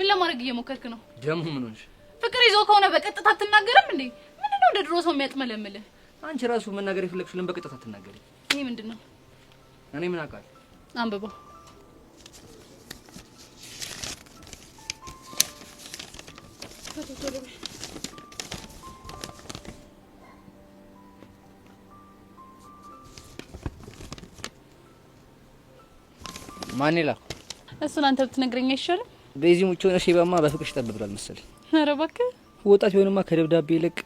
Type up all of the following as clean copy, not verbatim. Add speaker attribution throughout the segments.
Speaker 1: ምን ለማድረግ እየሞከርክ ነው?
Speaker 2: ደሙ ምን ሆነሽ?
Speaker 1: ፍቅር ይዞ ከሆነ በቀጥታ አትናገርም እንዴ? ምንድነው እንደ ድሮ ሰው የሚያጥመለምልህ?
Speaker 2: አንቺ ራሱ መናገር የፈለግሽው ለምን በቀጥታ አትናገሪ?
Speaker 1: ይሄ ምንድነው?
Speaker 2: እኔ ምን አውቃለሁ?
Speaker 1: አንብበው።
Speaker 2: ማን ይላል?
Speaker 1: እሱን አንተ ብትነግረኝ አይሻልም?
Speaker 2: በዚህ ሙቾ ነው ሼባማ በፍቅርሽ ተጠብብሏል መሰለኝ።
Speaker 1: ኧረ እባክህ
Speaker 2: ወጣት ቢሆንማ ከደብዳቤ ይልቅ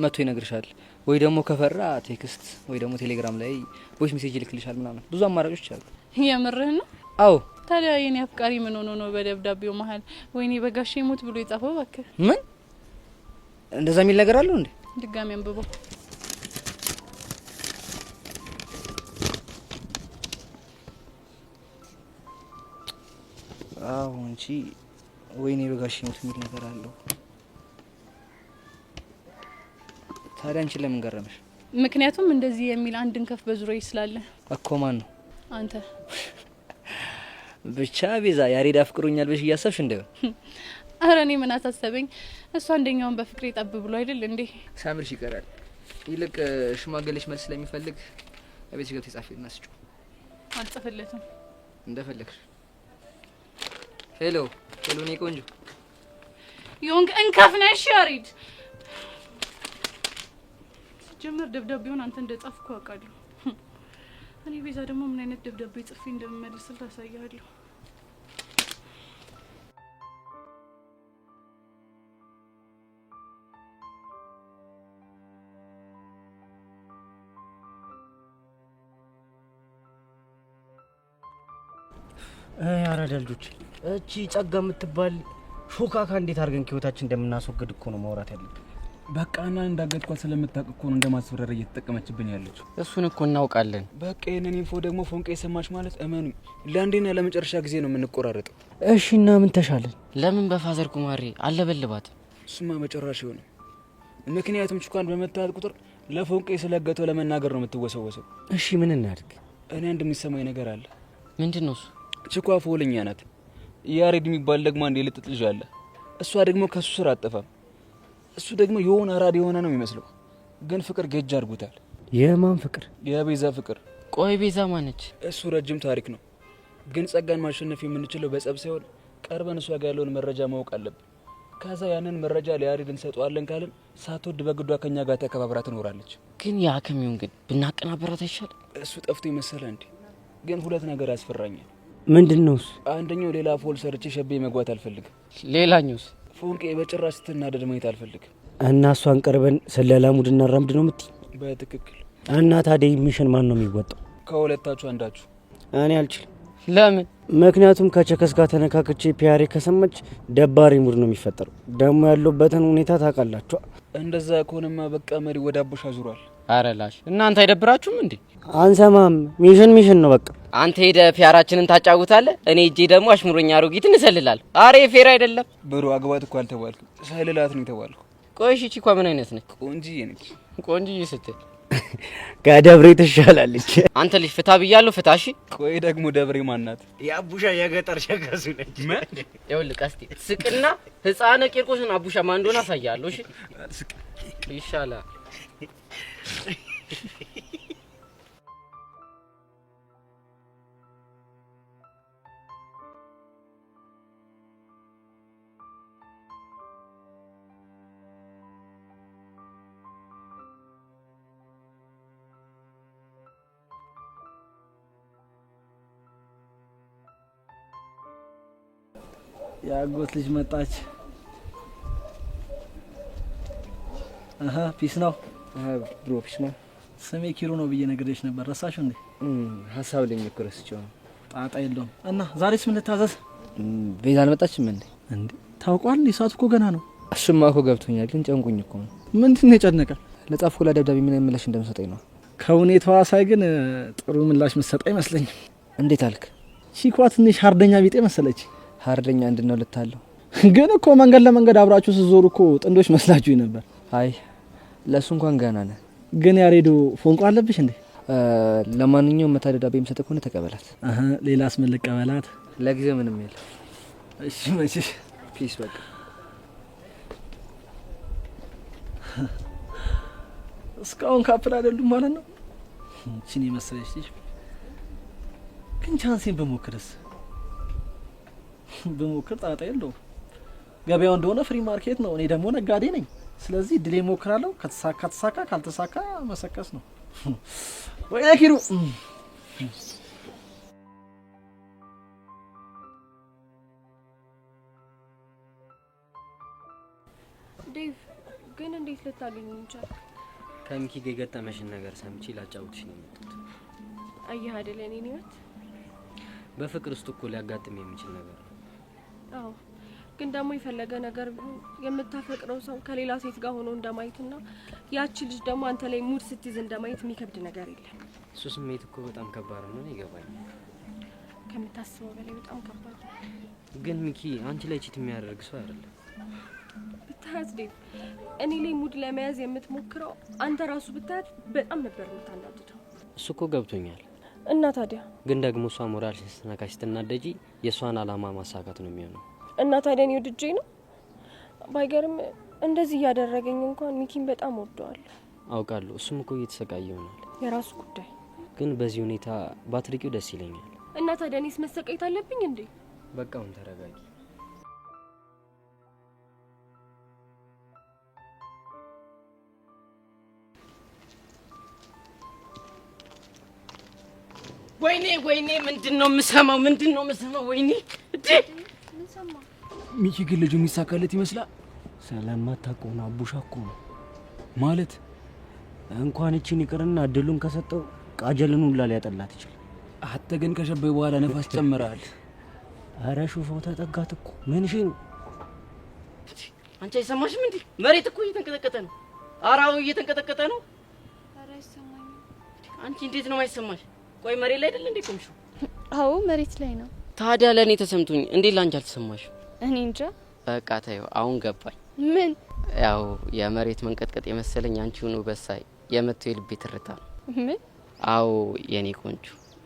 Speaker 2: መቶ ይነግርሻል፣ ወይ ደግሞ ከፈራ ቴክስት ወይ ደግሞ ቴሌግራም ላይ ቮይስ ሜሴጅ ይልክልሻል ምናምን ብዙ አማራጮች አሉ።
Speaker 1: የምርህ ነው?
Speaker 2: አዎ።
Speaker 1: ታዲያ የኔ አፍቃሪ ምን ሆኖ ነው በደብዳቤው መሀል ወይኔ በጋሼ ሞት ብሎ የጻፈው? እባክህ
Speaker 2: ምን እንደዛ የሚል ነገር አለው እንዴ?
Speaker 1: ድጋሚ አንብበው።
Speaker 2: አዎ እንጂ ወይኔ በጋሼ ሞት የሚል ነገር አለው። ታዲያ አንቺ ለምን ገረመሽ?
Speaker 1: ምክንያቱም እንደዚህ የሚል አንድን ከፍ በዙሪያዬ ስላለ
Speaker 2: እኮ። ማን ነው?
Speaker 1: አንተ።
Speaker 2: ብቻ ቤዛ ያሬድ አፍቅሮኛል ብለሽ እያሰብሽ እንደው?
Speaker 1: ኧረ እኔ ምን አሳሰበኝ? እሱ አንደኛውን በፍቅሬ ጠብ ብሎ አይደል እንዴ?
Speaker 2: ሳምርሽ ይቀራል። ይልቅ ሽማግሌሽ መልስ ስለሚፈልግ አቤት ገብተሽ ጻፊና ስጪው።
Speaker 1: አልጽፍለትም።
Speaker 2: እንደፈለግሽ። ሄሎ ሄሎ፣ እኔ ቆንጆ
Speaker 1: ዮንግ እንከፍ ነሽ ያሬድ። ጀመር ደብዳቤውን አንተ እንደጻፍኩ አውቃለሁ። እኔ ቤዛ ደግሞ ምን አይነት ደብዳቤ ጽፌ እንደምመልስልህ ታሳያለሁ።
Speaker 3: አራዳ ልጆች እቺ ጸጋ የምትባል ሾካካ እንዴት አድርገን ህይወታችን እንደምናስወግድ እኮ ነው ማውራት ያለብን።
Speaker 4: በቃና እንዳገጥኳት ስለምታውቅ እኮ ነው እንደማስፈራራ እየተጠቀመችብኝ ያለችው።
Speaker 3: እሱን እኮ እናውቃለን።
Speaker 4: በቃ የነን ኢንፎ ደግሞ ፎንቄ የሰማች ማለት እመኑ ለአንዴና ለመጨረሻ ጊዜ ነው የምንቆራረጠው።
Speaker 3: እሺና ምን ተሻለን? ለምን በፋዘር ኩማሬ አለበልባት?
Speaker 4: እሱማ መጨረሻ ይሆነ። ምክንያቱም ችኳን በመታወቅ ቁጥር ለፎንቄ ስለገተው ለመናገር ነው የምትወሰወሰው።
Speaker 3: እሺ ምን እናድርግ?
Speaker 4: እኔ አንድ የሚሰማኝ ነገር አለ።
Speaker 3: ምንድነው እሱ?
Speaker 4: ችኳ ፎልኛ ናት። ያሬድ የሚባል ደግሞ አንድ የልጥጥ ልጅ አለ። እሷ ደግሞ ከሱ ስራ አጠፋም። እሱ ደግሞ የሆነ አራድ የሆነ ነው የሚመስለው፣ ግን ፍቅር ገጅ አድርጎታል።
Speaker 3: የማን ፍቅር?
Speaker 4: የቤዛ ፍቅር።
Speaker 3: ቆይ ቤዛ ማነች?
Speaker 4: እሱ ረጅም ታሪክ ነው፣ ግን ጸጋን ማሸነፍ የምንችለው በጸብ ሳይሆን ቀርበን እሷ ጋር ያለውን መረጃ ማወቅ አለብን። ከዛ ያንን መረጃ ለያሬድ እንሰጠዋለን ካልን ሳትወድ በግዷ ከኛ ጋር ተከባብራ ትኖራለች።
Speaker 3: ግን ያ ከሚሆን ግን ብናቀናበራት አይሻል?
Speaker 4: እሱ ጠፍቶ ይመሰለ እንዴ? ግን ሁለት ነገር ያስፈራኛል።
Speaker 3: ምንድነው እሱ?
Speaker 4: አንደኛው ሌላ ፎል ሰርቼ ሸቤ መግባት አልፈልግም።
Speaker 3: ሌላኛውስ?
Speaker 4: ፎንቄ በጭራሽ ስትናደድ ማየት አልፈልግም።
Speaker 3: እና እሷን ቀርበን ስለላ ሙድና ራምድ ነው የምትይ?
Speaker 4: በትክክል።
Speaker 3: እና ታዲያ ሚሽን ማን ነው የሚወጣው?
Speaker 4: ከሁለታችሁ አንዳችሁ።
Speaker 3: እኔ አልችልም። ለምን? ምክንያቱም ከቸከስ ጋር ተነካክቼ ፒያሬ ከሰማች ደባሪ ሙድ ነው የሚፈጠረው። ደግሞ ያለበትን ሁኔታ ታውቃላችሁ።
Speaker 4: እንደዛ ከሆነማ በቃ መሪ ወደ አቡሽ አዙሯል።
Speaker 3: አረላሽ እናንተ አይደብራችሁም እንዴ? አንሰማም። ሚሽን ነው በቃ። አንተ ሄደ ፒያራችንን ታጫውታለህ፣ እኔ እጄ ደግሞ አሽሙረኛ አሮጊት እንሰልላል። አሬ ፌር አይደለም
Speaker 4: ብሩ። አግባት እኮ አልተባልኩም፣ ሳይልላት ነው የተባልኩ።
Speaker 3: ቆይ እሺ እኮ ምን አይነት ነች?
Speaker 4: ቆንጂዬ ነች።
Speaker 3: ቆንጂዬ ስትል ከደብሬ ትሻላለች። አንተ ልጅ ፍታ ብያለሁ፣ ፍታ። እሺ
Speaker 4: ቆይ ደግሞ ደብሬ ማናት?
Speaker 3: የአቡሻ የገጠር ሸከሱ ነች። ይኸውልህ ቀስቴ ስቅና ህፃነ ቂርቆስን አቡሻ ማን እንደሆነ አሳያለሁ። እሺ ስቅ ይሻላል።
Speaker 5: ያጎት ልጅ መጣች። አሃ ፒስ ነው።
Speaker 2: ብሮ ፒስ ነው።
Speaker 5: ስሜ ኪሩ ነው ብዬ ነግሬሽ ነበር፣ ረሳሽው እንዴ?
Speaker 2: ሀሳብ ላይ የሚከረስቸው
Speaker 5: ጣጣ የለውም። እና ዛሬስ ምን ልታዘዝ?
Speaker 2: ቤዛ አልመጣችም እንዴ?
Speaker 5: እንዴ ታውቋል። ሰዓቱ እኮ ገና ነው።
Speaker 2: እሱማ እኮ ገብቶኛል፣ ግን ጨንቁኝ እኮ ነው።
Speaker 5: ምንድን ነው የጨነቀ?
Speaker 2: ለጻፍኩ ለደብዳቤ ምን ምላሽ እንደምሰጠኝ ነው።
Speaker 5: ከሁኔታዋ ሳይ ግን ጥሩ ምላሽ መሰጠ አይመስለኝም።
Speaker 2: እንዴት አልክ?
Speaker 5: ቺኳ ትንሽ ሀርደኛ ቢጤ መሰለች።
Speaker 2: ሀርደኛ እንድነው ልታለው?
Speaker 5: ግን እኮ መንገድ ለመንገድ አብራችሁ ስትዞሩ እኮ ጥንዶች መስላችሁኝ ነበር።
Speaker 2: አይ ለሱ እንኳን ገና ነህ።
Speaker 5: ግን ያሬዱ ፎንቆ አለብሽ እንዴ?
Speaker 2: ለማንኛውም መታደዳቤ የምሰጥ ከሆነ ተቀበላት።
Speaker 5: ሌላስ ምን ልቀበላት?
Speaker 2: ለጊዜው ምንም የለም።
Speaker 5: እሺ መቼ
Speaker 2: ፕሊዝ በቃ
Speaker 5: እስካሁን ካፕል አይደሉም ማለት ነው። እቺን የመሰለች ልጅ ግን ቻንሴን በሞክርስ በሞክር ጣጣ የለውም። ገበያው እንደሆነ ፍሪ ማርኬት ነው። እኔ ደግሞ ነጋዴ ነኝ። ስለዚህ ድሌ ሞክራለሁ። ከተሳካ ተሳካ፣ ካልተሳካ መሰከስ ነው። ወይ ኪሩ
Speaker 6: ዴቭ ግን እንዴት ልታገኙ እንቻል?
Speaker 3: ከሚኪ ጋር የገጠመሽን ነገር ሰምቼ ላጫውትሽ ነው የመጣሁት።
Speaker 6: አየህ አይደል እኔን ህይወት
Speaker 3: በፍቅር ውስጥ እኮ ሊያጋጥም የሚችል ነገር ነው።
Speaker 6: አዎ ግን ደግሞ የፈለገ ነገር የምታፈቅረው ሰው ከሌላ ሴት ጋር ሆኖ እንደማየትና ያቺ ልጅ ደግሞ አንተ ላይ ሙድ ስትይዝ እንደማየት የሚከብድ ነገር የለም።
Speaker 3: እሱ ስሜት እኮ በጣም ከባድ ነው። ይገባኝ።
Speaker 6: ከምታስበው በላይ በጣም ከባድ ነው።
Speaker 3: ግን ሚኪ አንቺ ላይ ቺት የሚያደርግ ሰው አይደለም።
Speaker 6: ብታያት ዴቭ እኔ ላይ ሙድ ለመያዝ የምትሞክረው አንተ ራሱ ብታያት በጣም ነበር የምታናድደው።
Speaker 3: እሱ እኮ ገብቶኛል።
Speaker 6: እና ታዲያ
Speaker 3: ግን ደግሞ እሷ ሞራል ስትነካሽ ስትናደጂ የእሷን አላማ ማሳካት ነው የሚሆነው።
Speaker 6: እና ታዲያ እኔ ወድጄ ነው ባይገርም እንደዚህ እያደረገኝ እንኳን ሚኪን በጣም ወደዋለሁ።
Speaker 3: አውቃለሁ። እሱም እኮ እየተሰቃየ ይሆናል።
Speaker 6: የራሱ ጉዳይ።
Speaker 3: ግን በዚህ ሁኔታ ባትርቂው ደስ ይለኛል።
Speaker 6: እና ታዲያ እኔስ መሰቃየት አለብኝ እንዴ?
Speaker 3: በቃ አሁን ተረጋጊ። ወይኔ ምንድነው የምሰማው? ወይኔ እዴ
Speaker 4: ሚኪ ግን ልጁ የሚሳካለት ይመስላል።
Speaker 7: ስለማታውቀው አቡሻ እኮ ነው
Speaker 4: ማለት
Speaker 7: እንኳን እቺን ይቅርና እድሉን ከሰጠው ቃጀልን ሁላ ሊያጠላት ይችላል።
Speaker 4: አንተ ግን ከሸበይ በኋላ ነፋስ ጨምራል።
Speaker 7: አረ ሹፋው ተጠጋት እኮ ምን ሺ ነው?
Speaker 3: አንቺ አይሰማሽም እንዴ? መሬት እኮ እየተንቀጠቀጠ ነው። አራው እየተንቀጠቀጠ ነው።
Speaker 1: አረ አይሰማኝም።
Speaker 3: አንቺ እንዴት ነው የማይሰማሽ? ቆይ መሬት ላይ አይደል እንዴ ቆምሽው?
Speaker 1: አዎ መሬት ላይ ነው።
Speaker 3: ታዲያ ለኔ ተሰምቶኝ እንዴ ላንቺ አልተሰማሽም?
Speaker 1: እኔ እንጃ።
Speaker 3: በቃ ተይው፣ አሁን ገባኝ።
Speaker 1: ምን?
Speaker 3: ያው የመሬት መንቀጥቀጥ የመሰለኝ አንቺው ነው በሳይ የመተው የልቤ ትርታ ነው።
Speaker 1: ምን?
Speaker 3: አዎ የኔ ቆንጆ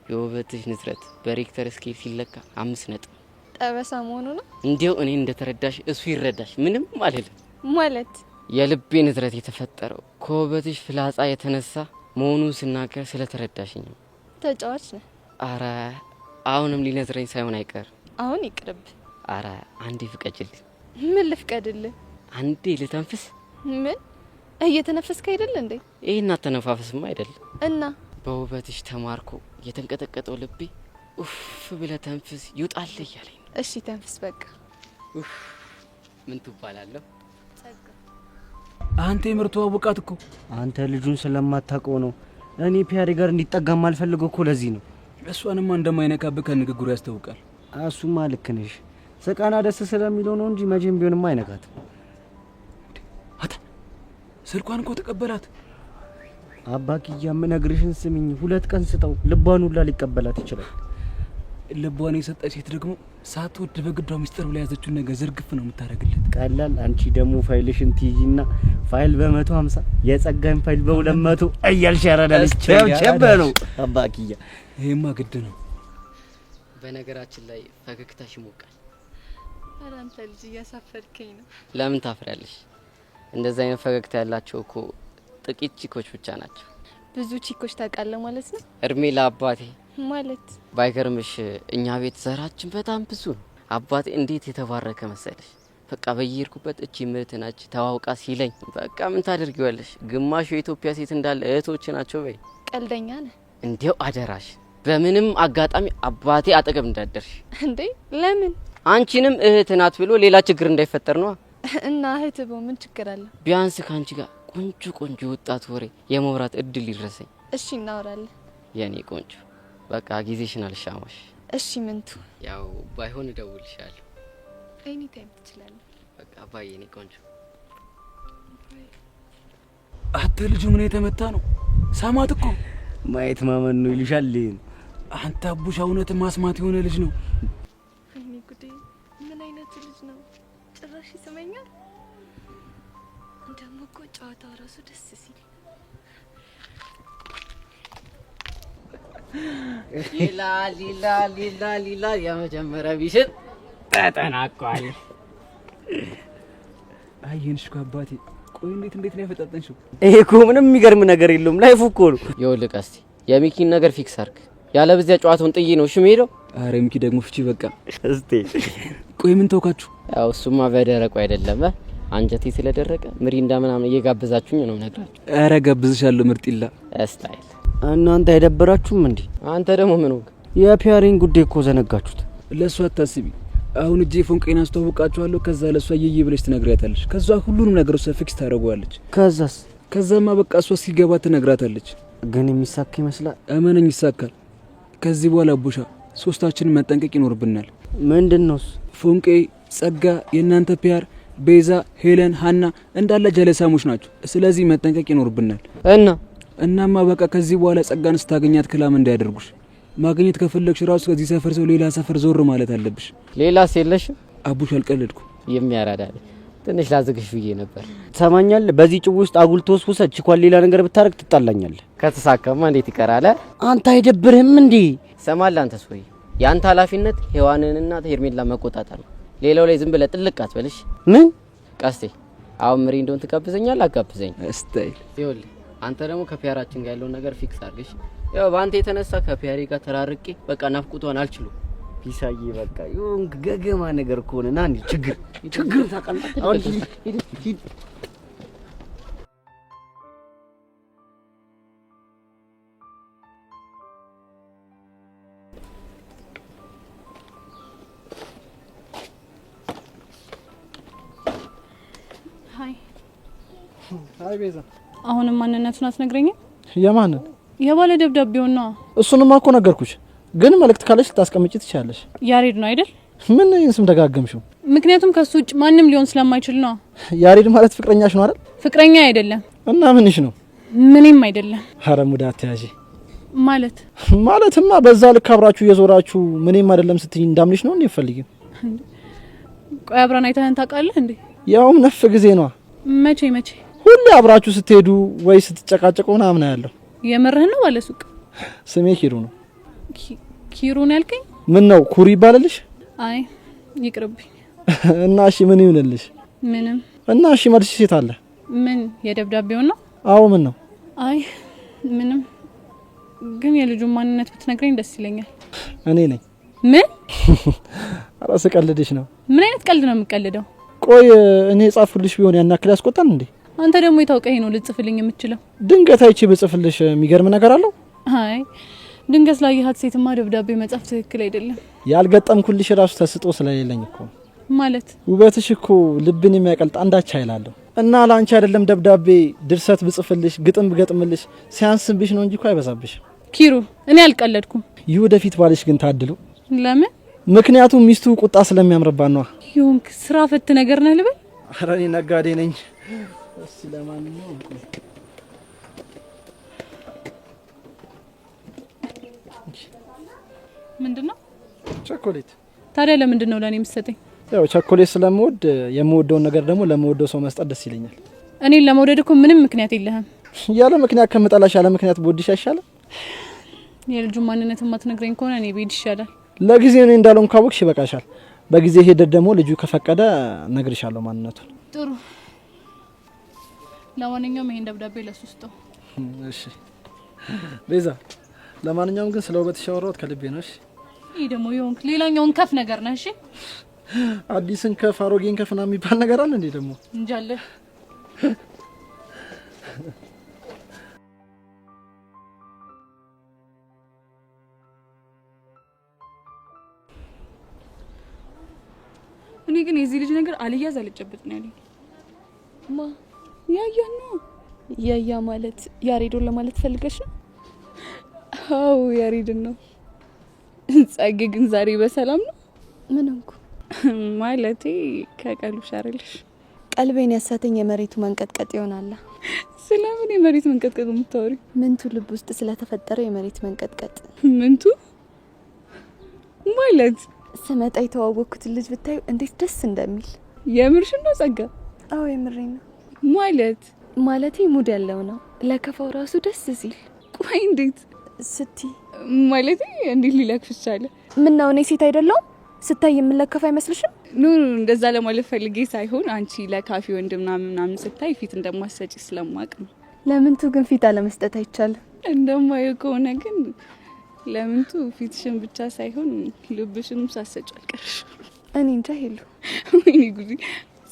Speaker 3: የውበትሽ ንዝረት በሬክተር ስኬል ሲለካ 5 ነጥብ።
Speaker 1: ጠበሳ መሆኑ ነው?
Speaker 3: እንዴው እኔ እንደተረዳሽ እሱ ይረዳሽ። ምንም አይደለም
Speaker 1: ማለት
Speaker 3: የልቤ ንዝረት የተፈጠረው ከውበትሽ ፍላጻ የተነሳ መሆኑን ስናገር ስለተረዳሽኝ ነው።
Speaker 1: ተጫዋች ነህ።
Speaker 3: አረ አሁንም ሊነዝረኝ ሳይሆን አይቀር።
Speaker 1: አሁን ይቅርብ።
Speaker 3: አረ አንዴ ፍቀጅልኝ።
Speaker 1: ምን ልፍቀድልህ?
Speaker 3: አንዴ ልተንፍስ።
Speaker 1: ምን እየተነፈስክ አይደል እንዴ?
Speaker 3: ይሄን አተነፋፈስማ አይደል
Speaker 1: እና
Speaker 3: በውበትሽ ተማርኮ የተንቀጠቀጠው ልቤ ኡፍ ብለ ተንፍስ ይውጣል እያለኝ ነው።
Speaker 1: እሺ ተንፍስ በቃ።
Speaker 3: ኡፍ ምን ትባላለህ?
Speaker 4: አንተ የምርቱ አወቃት እኮ።
Speaker 7: አንተ ልጁን ስለማታውቀው ነው። እኔ ፒያሪ ጋር እንዲጠጋም አልፈልገው እኮ ለዚህ ነው።
Speaker 4: እሷንማ እንደማይነካብህ ከንግግሩ ያስታውቃል።
Speaker 7: እሱማ ልክ ነሽ። ስቃና ደስ ስለሚለው ነው እንጂ መቼም ቢሆንም አይነካትም።
Speaker 4: አታ ስልኳን እኮ ተቀበላት።
Speaker 7: አባክያ የምነግርሽን ስሚኝ፣ 2 ቀን ስጠው፣ ልቧን ሁላ ሊቀበላት ይችላል።
Speaker 4: ልቧን የሰጠች ሴት ደግሞ ሳትወድ በግዷ ሚስጥር ብላ ያዘችውን ነገር ዝርግፍ ነው የምታደርግለት።
Speaker 7: ቀላል። አንቺ ደግሞ ፋይልሽን ትይጂና ፋይል በ150 የጸጋን ፋይል በ200 እያልሽ ያረዳልሽ። ቸብ ነው አባክያ።
Speaker 4: ይሄማ ግድ ነው።
Speaker 3: በነገራችን ላይ ፈገግታሽ ይሞቃል።
Speaker 1: ኧረ አንተ ልጅ እያሳፈርከኝ ነው።
Speaker 3: ለምን ታፍሪያለሽ? እንደዛ አይነት ፈገግታ ያላቸው እኮ ጥቂት ቺኮች ብቻ ናቸው።
Speaker 1: ብዙ ቺኮች ታውቃለህ ማለት ነው?
Speaker 3: እድሜ ለአባቴ
Speaker 1: ማለት
Speaker 3: ባይገርምሽ እኛ ቤት ዘራችን በጣም ብዙ ነው። አባቴ እንዴት የተባረከ መሰለሽ። በቃ በየሄድኩበት እቺ ምርት ናች ተዋውቃ ሲለኝ በቃ ምን ታደርጊዋለሽ፣ ግማሹ የኢትዮጵያ ሴት እንዳለ እህቶች ናቸው። በይ
Speaker 1: ቀልደኛ ነህ።
Speaker 3: እንዴው አደራሽ በምንም አጋጣሚ አባቴ አጠገብ እንዳደርሽ።
Speaker 1: እንዴ ለምን?
Speaker 3: አንቺንም እህት ናት ብሎ ሌላ ችግር እንዳይፈጠር ነው።
Speaker 1: እና እህት ምን ችግር አለ?
Speaker 3: ቢያንስ ካንቺ ጋር ቆንጆ ወጣት ወሬ የመውራት እድል ይድረሰኝ።
Speaker 1: እሺ እናወራለን።
Speaker 3: የኔ ቆንጆ በቃ ጊዜሽን አልሻማሽ።
Speaker 1: እሺ ምንቱ?
Speaker 3: ያው ባይሆን እደውልልሻለሁ።
Speaker 1: ኤኒ ታይም ትችላለህ።
Speaker 3: በቃ ባይ የኔ ቆንጆ።
Speaker 4: አንተ ልጁ ምን የተመታ ነው? ሳማት እኮ።
Speaker 7: ማየት ማመን ነው ይልሻል።
Speaker 4: አንተ አቡሻ እውነት ማስማት የሆነ ልጅ ነው።
Speaker 1: እኔ ጉዴ! ምን አይነት ልጅ ነው? ጭራሽ ይስመኛል። እንደሞ እኮ ጨዋታው ራሱ ደስ ሲል
Speaker 3: ሊላ የመጀመሪያ ቢሽን ተጠናቋል።
Speaker 4: አየንሽ እኮ አባቴ። ቆይ እንዴት ነው ያፈጣጠንሽው?
Speaker 7: ይሄ እኮ ምንም የሚገርም ነገር የለውም። ላይፉ እኮ ነው።
Speaker 3: ይኸውልህ ቀስቲ የሚኪን ነገር ፊክስ አድርግ። ያለ በዚያ ጨዋታውን ጥዬ ነው እሺ የምሄደው።
Speaker 4: አረ ሚኪ ደግሞ ፍቺ በቃ።
Speaker 7: እስቲ
Speaker 4: ቆይ ምን ተውካችሁ?
Speaker 3: ያው እሱማ በደረቁ አይደለም አንጀቴ ስለደረቀ ምሪንዳ ምናምን እየጋበዛችሁኝ ነው ነግራችሁ።
Speaker 4: አረ ጋብዝሻለሁ ምርጢላ
Speaker 3: ስታይል።
Speaker 7: እናንተ አይደብራችሁም እንዴ?
Speaker 3: አንተ ደግሞ ምን ሆንክ?
Speaker 7: የፒያሪንግ ጉዳይ እኮ ዘነጋችሁት።
Speaker 4: ለእሷ አታስቢ። አሁን እጄ ፎንቄን አስተዋውቃችኋለሁ። ከዛ ለእሷ ይይ ብለሽ ትነግሪያታለሽ። ከዛ ሁሉንም ነገር እሷ ፊክስ ታደርገዋለች። ከዛማ በቃ እሷ ሲገባ ትነግራታለች።
Speaker 7: ግን የሚሳካ ይመስላል።
Speaker 4: እመነኝ ይሳካል። ከዚህ በኋላ ቡሻ ሶስታችንን መጠንቀቅ ይኖርብናል።
Speaker 7: ምንድነው?
Speaker 4: ፎንቄ፣ ጸጋ፣ የእናንተ ፒያር፣ ቤዛ፣ ሄለን፣ ሀና እንዳለ ጀለሳሞች ናቸው። ስለዚህ መጠንቀቅ ይኖርብናል። እናማ በቃ ከዚህ በኋላ ጸጋን ስታገኛት ክላም እንዳያደርጉሽ። ማግኘት ከፈለግሽ ራሱ ከዚህ ሰፈር ሰው ሌላ ሰፈር ዞር ማለት አለብሽ።
Speaker 3: ሌላስ የለሽም?
Speaker 4: አቡሽ አልቀለድኩ።
Speaker 3: የሚያራዳል ትንሽ ላዝግሽ ብዬ ነበር።
Speaker 7: ትሰማኛለህ? በዚህ ጭው ውስጥ አጉል ተወስውሰህ ቺኳን ሌላ ነገር ብታረግ ትጣላኛለህ።
Speaker 3: ከተሳካማ እንዴት ይቀራል?
Speaker 7: አንተ አይደብርህም እንዴ?
Speaker 3: ሰማለህ አንተ ሰውዬ፣ ያንተ ኃላፊነት ሔዋንንና ሄርሜላ መቆጣጠር ነው። ሌላው ላይ ዝም ብለህ ጥልቅ አትበልሽ።
Speaker 7: ምን
Speaker 3: ቀስቴ፣ አሁን ምሪ እንደውን ትጋብዘኛለህ? አጋብዘኝ።
Speaker 4: ስታይል።
Speaker 3: ይኸውልህ አንተ ደግሞ ከፒያራችን ጋር ያለውን ነገር ፊክስ አድርገሽ። ያው ባንተ የተነሳ ከፒያሪ ጋር ተራርቄ በቃ ናፍቁቷን አልችሉም።
Speaker 7: ፒሳዬ በቃ ይሁን ገገማ ነገር ከሆነ ና እንዴ ችግር ታቀልጣለህ። አሁን ሂድ
Speaker 5: አይ ቤዛ፣
Speaker 1: አሁንም ማንነቱን አትነግረኝም?
Speaker 5: የማንን?
Speaker 1: የባለ ደብዳቤውን ነው።
Speaker 5: እሱንማ እኮ ነገርኩሽ፣ ግን መልእክት ካለሽ ልታስቀምጪ ትችያለሽ።
Speaker 1: ያሬድ ነው አይደል?
Speaker 5: ምን ይህን ስም ደጋገምሽው?
Speaker 1: ምክንያቱም ከሱ ውጭ ማንም ሊሆን ስለማይችል ነው።
Speaker 5: ያሬድ ማለት ፍቅረኛሽ ነው አይደል?
Speaker 1: ፍቅረኛ አይደለም።
Speaker 5: እና ምንሽ ነው?
Speaker 1: ምንም አይደለም።
Speaker 5: ሀረ ሙዳ አትያዢ።
Speaker 1: ማለትማ
Speaker 5: በዛ ልክ አብራችሁ እየዞራችሁ ምንም አይደለም ስትይ እንዳምንሽ ነው እንዴ ፈልጊ?
Speaker 1: ቆይ አብረን አይተህን ታውቃለህ እንዴ?
Speaker 5: ያውም ነፍ ጊዜ ነው።
Speaker 1: መቼ?
Speaker 5: ሁሌ አብራችሁ ስትሄዱ ወይ ስትጨቃጨቁ ምናምን ያለው።
Speaker 1: የምርህን ነው? ባለሱቅ
Speaker 5: ስሜ ኪሩ ነው።
Speaker 1: ኪሩ ነው ያልከኝ?
Speaker 5: ምን ነው ኩሪ ይባላልሽ?
Speaker 1: አይ ይቅርብኝ።
Speaker 5: እና እሺ ምን ይሁንልሽ?
Speaker 1: ምንም።
Speaker 5: እና እሺ መልስ ሴት አለ?
Speaker 1: ምን የደብዳቤው ነው?
Speaker 5: አዎ ምን ነው?
Speaker 1: አይ ምንም። ግን የልጁን ማንነት ብትነግረኝ ደስ ይለኛል።
Speaker 5: እኔ ነኝ።
Speaker 1: ምን?
Speaker 5: አራስ ቀልድሽ ነው።
Speaker 1: ምን አይነት ቀልድ ነው የምቀልደው?
Speaker 5: ቆይ እኔ ጻፍልሽ ቢሆን ያን ያክል ያስቆጣል እንዴ?
Speaker 1: አንተ ደግሞ የታውቀኝ ነው ልጽፍልኝ የምትችለው?
Speaker 5: ድንገት አይቼ ብጽፍልሽ የሚገርም ነገር አለው?
Speaker 1: አይ ድንገት ላይ ያhat ሴትማ ደብዳቤ መጻፍ ትክክል አይደለም።
Speaker 5: ያልገጠምኩልሽ ራሱ ተስጦ ስለሌለኝ እኮ
Speaker 1: ማለት።
Speaker 5: ውበትሽ እኮ ልብን የሚያቀልጥ አንዳች ኃይል አለው። እና ላንቺ አይደለም ደብዳቤ ድርሰት ብጽፍልሽ ግጥም ብገጥምልሽ ሲያንስብሽ ነው እንጂ እኮ አይበዛብሽ።
Speaker 1: ኪሩ እኔ አልቀለድኩም።
Speaker 5: ይሁ ወደፊት ባልሽ ግን ታድሉ።
Speaker 1: ለምን?
Speaker 5: ምክንያቱም ሚስቱ ቁጣ ስለሚያምርባት ነው።
Speaker 1: ይሁን ስራ ፈት ነገር ነህ ልበል?
Speaker 5: ኧረ እኔ ነጋዴ ነኝ። እሺ ለማንኛውም
Speaker 1: ምንድነው?
Speaker 5: ቸኮሌት።
Speaker 1: ታዲያ ለምንድን ነው ለኔ የምትሰጠኝ?
Speaker 5: ያው ቸኮሌት ስለምወድ የምወደውን ነገር ደግሞ ለምወደው ሰው መስጠት ደስ ይለኛል።
Speaker 1: እኔን ለመውደድ እኮ ምንም ምክንያት የለህም።
Speaker 5: ያለ ምክንያት ከምጠላሽ ያለ ምክንያት ቦድሽ አይሻልም?
Speaker 1: የልጁ ማንነት ማትነግረኝ ከሆነ እኔ ቤድ ይሻላል።
Speaker 5: ለጊዜው እኔ እንዳለው ካወቅሽ ይበቃሻል። በጊዜ ሄደት ደግሞ ልጁ ከፈቀደ ነግርሻለሁ ማንነቱን።
Speaker 1: ጥሩ። ለማንኛውም ይሄን ደብዳቤ ለሱ ስጠው።
Speaker 5: እሺ ቤዛ፣ ለማንኛውም ግን ስለ ውበትሽ ያወራሁት ከልቤ ነው። እሺ
Speaker 1: ይሄ ደግሞ ይሁንክ ሌላኛውን ከፍ ነገር ነው። እሺ
Speaker 5: አዲስን ከፍ አሮጌን ከፍና የሚባል ነገር አለ እንዴ ደግሞ?
Speaker 1: እንጃለ። እኔ ግን የዚህ ልጅ ነገር አልያዝ አልጨበጥ ነው ያለኝ።
Speaker 6: ያያ ነው። ያያ ማለት ያሬዶን ለማለት ፈልገሽ ነው? አው ያሬድን ነው። ጸጌ ግን ዛሬ በሰላም ነው?
Speaker 8: ምን እንኩ
Speaker 6: ማለቴ ከቀሉ ሻርልሽ
Speaker 8: ቀልቤን ያሳተኝ የመሬቱ መንቀጥቀጥ ይሆናል።
Speaker 6: ስለምን የመሬት መንቀጥቀጥ የምታወሪ?
Speaker 8: ምንቱ ልብ ውስጥ ስለተፈጠረው የመሬት መንቀጥቀጥ።
Speaker 6: ምንቱ ማለት
Speaker 8: ስመጣ የተዋወቅኩት ልጅ ብታዩ እንዴት ደስ እንደሚል።
Speaker 6: የምርሽ ነው ጸጋ?
Speaker 8: አዎ የምሬን ነው።
Speaker 6: ማለቴ
Speaker 8: ሙድ ያለው ነው። ለከፋው ራሱ ደስ ሲል።
Speaker 6: ቆይ እንዴት
Speaker 8: ስቲ
Speaker 6: ማለቴ እንዴት ሊላክሽ ቻለ?
Speaker 8: ምን ነው እኔ ሴት አይደለሁም? ስታይ የምለከፍ አይመስልሽም?
Speaker 9: ኑ እንደዛ ለማለት ፈልጌ ሳይሆን አንቺ ለካፌ ወንድ ምናምን ስታይ ፊት እንደማሰጪ ስለማቅ ነው።
Speaker 8: ለምንቱ ግን ፊት አለመስጠት አይቻልም?
Speaker 9: እንደማየው ከሆነ ግን ለምንቱ ፊትሽን ብቻ ሳይሆን ልብሽንም ሳሰጪ አልቀርሽ።
Speaker 8: እኔ እንጃ ሄሉ።
Speaker 9: ወይኔ ጉዲ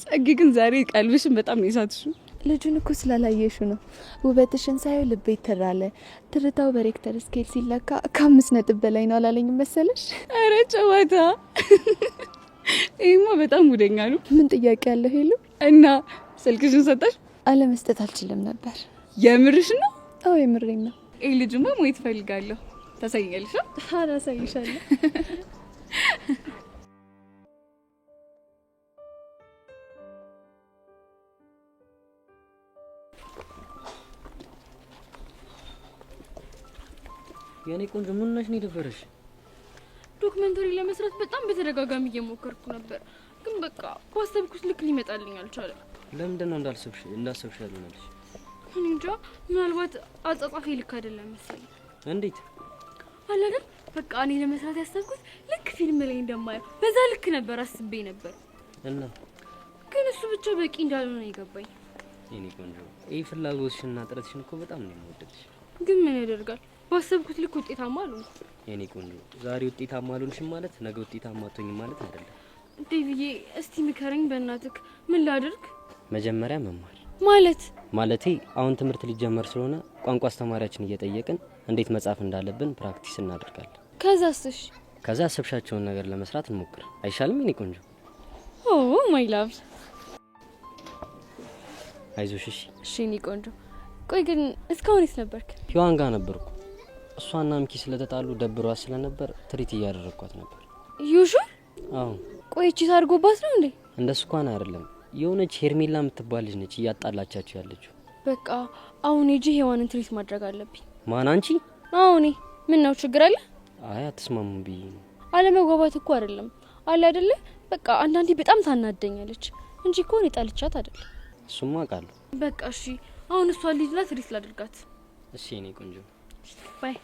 Speaker 9: ጸጊ ግን ዛሬ ቀልብሽን በጣም ነው የሳትሽው።
Speaker 8: ልጁን እኮ ስላላየሹ ነው። ውበትሽን ሳየው ልቤ ይተራለ። ትርታው በሬክተር ስኬል ሲለካ ከ5 ነጥብ በላይ ነው አላለኝ መሰለሽ?
Speaker 9: አረ ጨዋታ! ይሄማ በጣም ጉደኛ ነው።
Speaker 8: ምን ጥያቄ ያለው ሄሉ?
Speaker 9: እና ስልክሽን ሰጣሽ?
Speaker 8: አለመስጠት አልችልም ነበር።
Speaker 9: የምርሽ ነው?
Speaker 8: አዎ የምሬን ነው።
Speaker 9: ይሄ ልጅማ ማየት ፈልጋለሁ። ታሳይኛለሽ?
Speaker 8: አረ አሳይሻለሁ።
Speaker 2: የኔ ቆንጆ ምን ነሽ? ነው የደበረሽ?
Speaker 1: ዶክመንተሪ ለመስራት በጣም በተደጋጋሚ እየሞከርኩ ነበር፣ ግን በቃ ባሰብኩት ልክ ሊመጣልኝ አልቻለም።
Speaker 2: ለምንድን ነው እንዳሰብሽ ያልሆነልሽ?
Speaker 1: እኔ እንጃ፣ ምናልባት አጻጻፊ ልክ አይደለም መሰለኝ።
Speaker 2: እንዴት
Speaker 1: አለ አይደል? በቃ እኔ ለመስራት ያሰብኩት ልክ ፊልም ላይ እንደማየው በዛ ልክ ነበር አስቤ ነበር፣
Speaker 2: እና
Speaker 1: ግን እሱ ብቻ በቂ እንዳልሆነ የገባኝ።
Speaker 2: የኔ ቆንጆ ይሄ ፍላጎትሽና ጥረትሽን እኮ በጣም ነው የምወደድሽ።
Speaker 1: ግን ምን ያደርጋል፣ ባሰብኩት ልክ ውጤታማ አልሆንኩም።
Speaker 2: የኔ ቆንጆ ዛሬ ውጤታማ አልሆንሽም ማለት ነገ ውጤታማ አትሆኝም ማለት አይደለም።
Speaker 1: ዴቪዬ እስቲ ምከረኝ በእናትህ፣ ምን ላድርግ?
Speaker 2: መጀመሪያ መማር ማለቴ አሁን ትምህርት ሊጀመር ስለሆነ ቋንቋ አስተማሪያችን እየጠየቅን እንዴት መጻፍ እንዳለብን ፕራክቲስ እናደርጋለን።
Speaker 1: ከዛስሽ?
Speaker 2: ከዛ ያሰብሻቸውን ነገር ለመስራት እንሞክር አይሻልም የኔ ቆንጆ?
Speaker 1: ኦ ማይ ላቭ።
Speaker 2: አይዞሽ እሺ።
Speaker 1: እሺ የኔ ቆንጆ። ቆይ ግን እስካሁን የት ነበርክ?
Speaker 2: ሂዋን ጋር ነበርኩ። እሷና ሚኪ ስለተጣሉ ደብሯት ስለነበር ትሪት እያደረግኳት ነበር።
Speaker 1: ዩሹ?
Speaker 2: አዎ።
Speaker 1: ቆይ እቺ ታርጎባት ነው እንዴ?
Speaker 2: እንደሱ እንኳን አይደለም፣ የሆነች ሄርሜላ የምትባል ልጅ ነች እያጣላቻችሁ ያለችው።
Speaker 1: በቃ አሁን እጂ ሄዋንን ትሪት ማድረግ አለብኝ።
Speaker 2: ማን አንቺ?
Speaker 1: አዎ እኔ። ምን ነው ችግር አለ?
Speaker 2: አይ አትስማሙም ብዬ ነው።
Speaker 1: አለመግባባት እኮ አይደለም አለ አይደለ? በቃ አንዳንዴ በጣም ታናደኛለች እንጂ እኮ እኔ ጣልቻት አይደለም።
Speaker 2: እሱማ አውቃለሁ።
Speaker 1: በቃ እሺ፣ አሁን እሷ ልጅ ላት ትሪት ላድርጋት።
Speaker 2: እሺ የኔ ቆንጆ
Speaker 1: ባይ።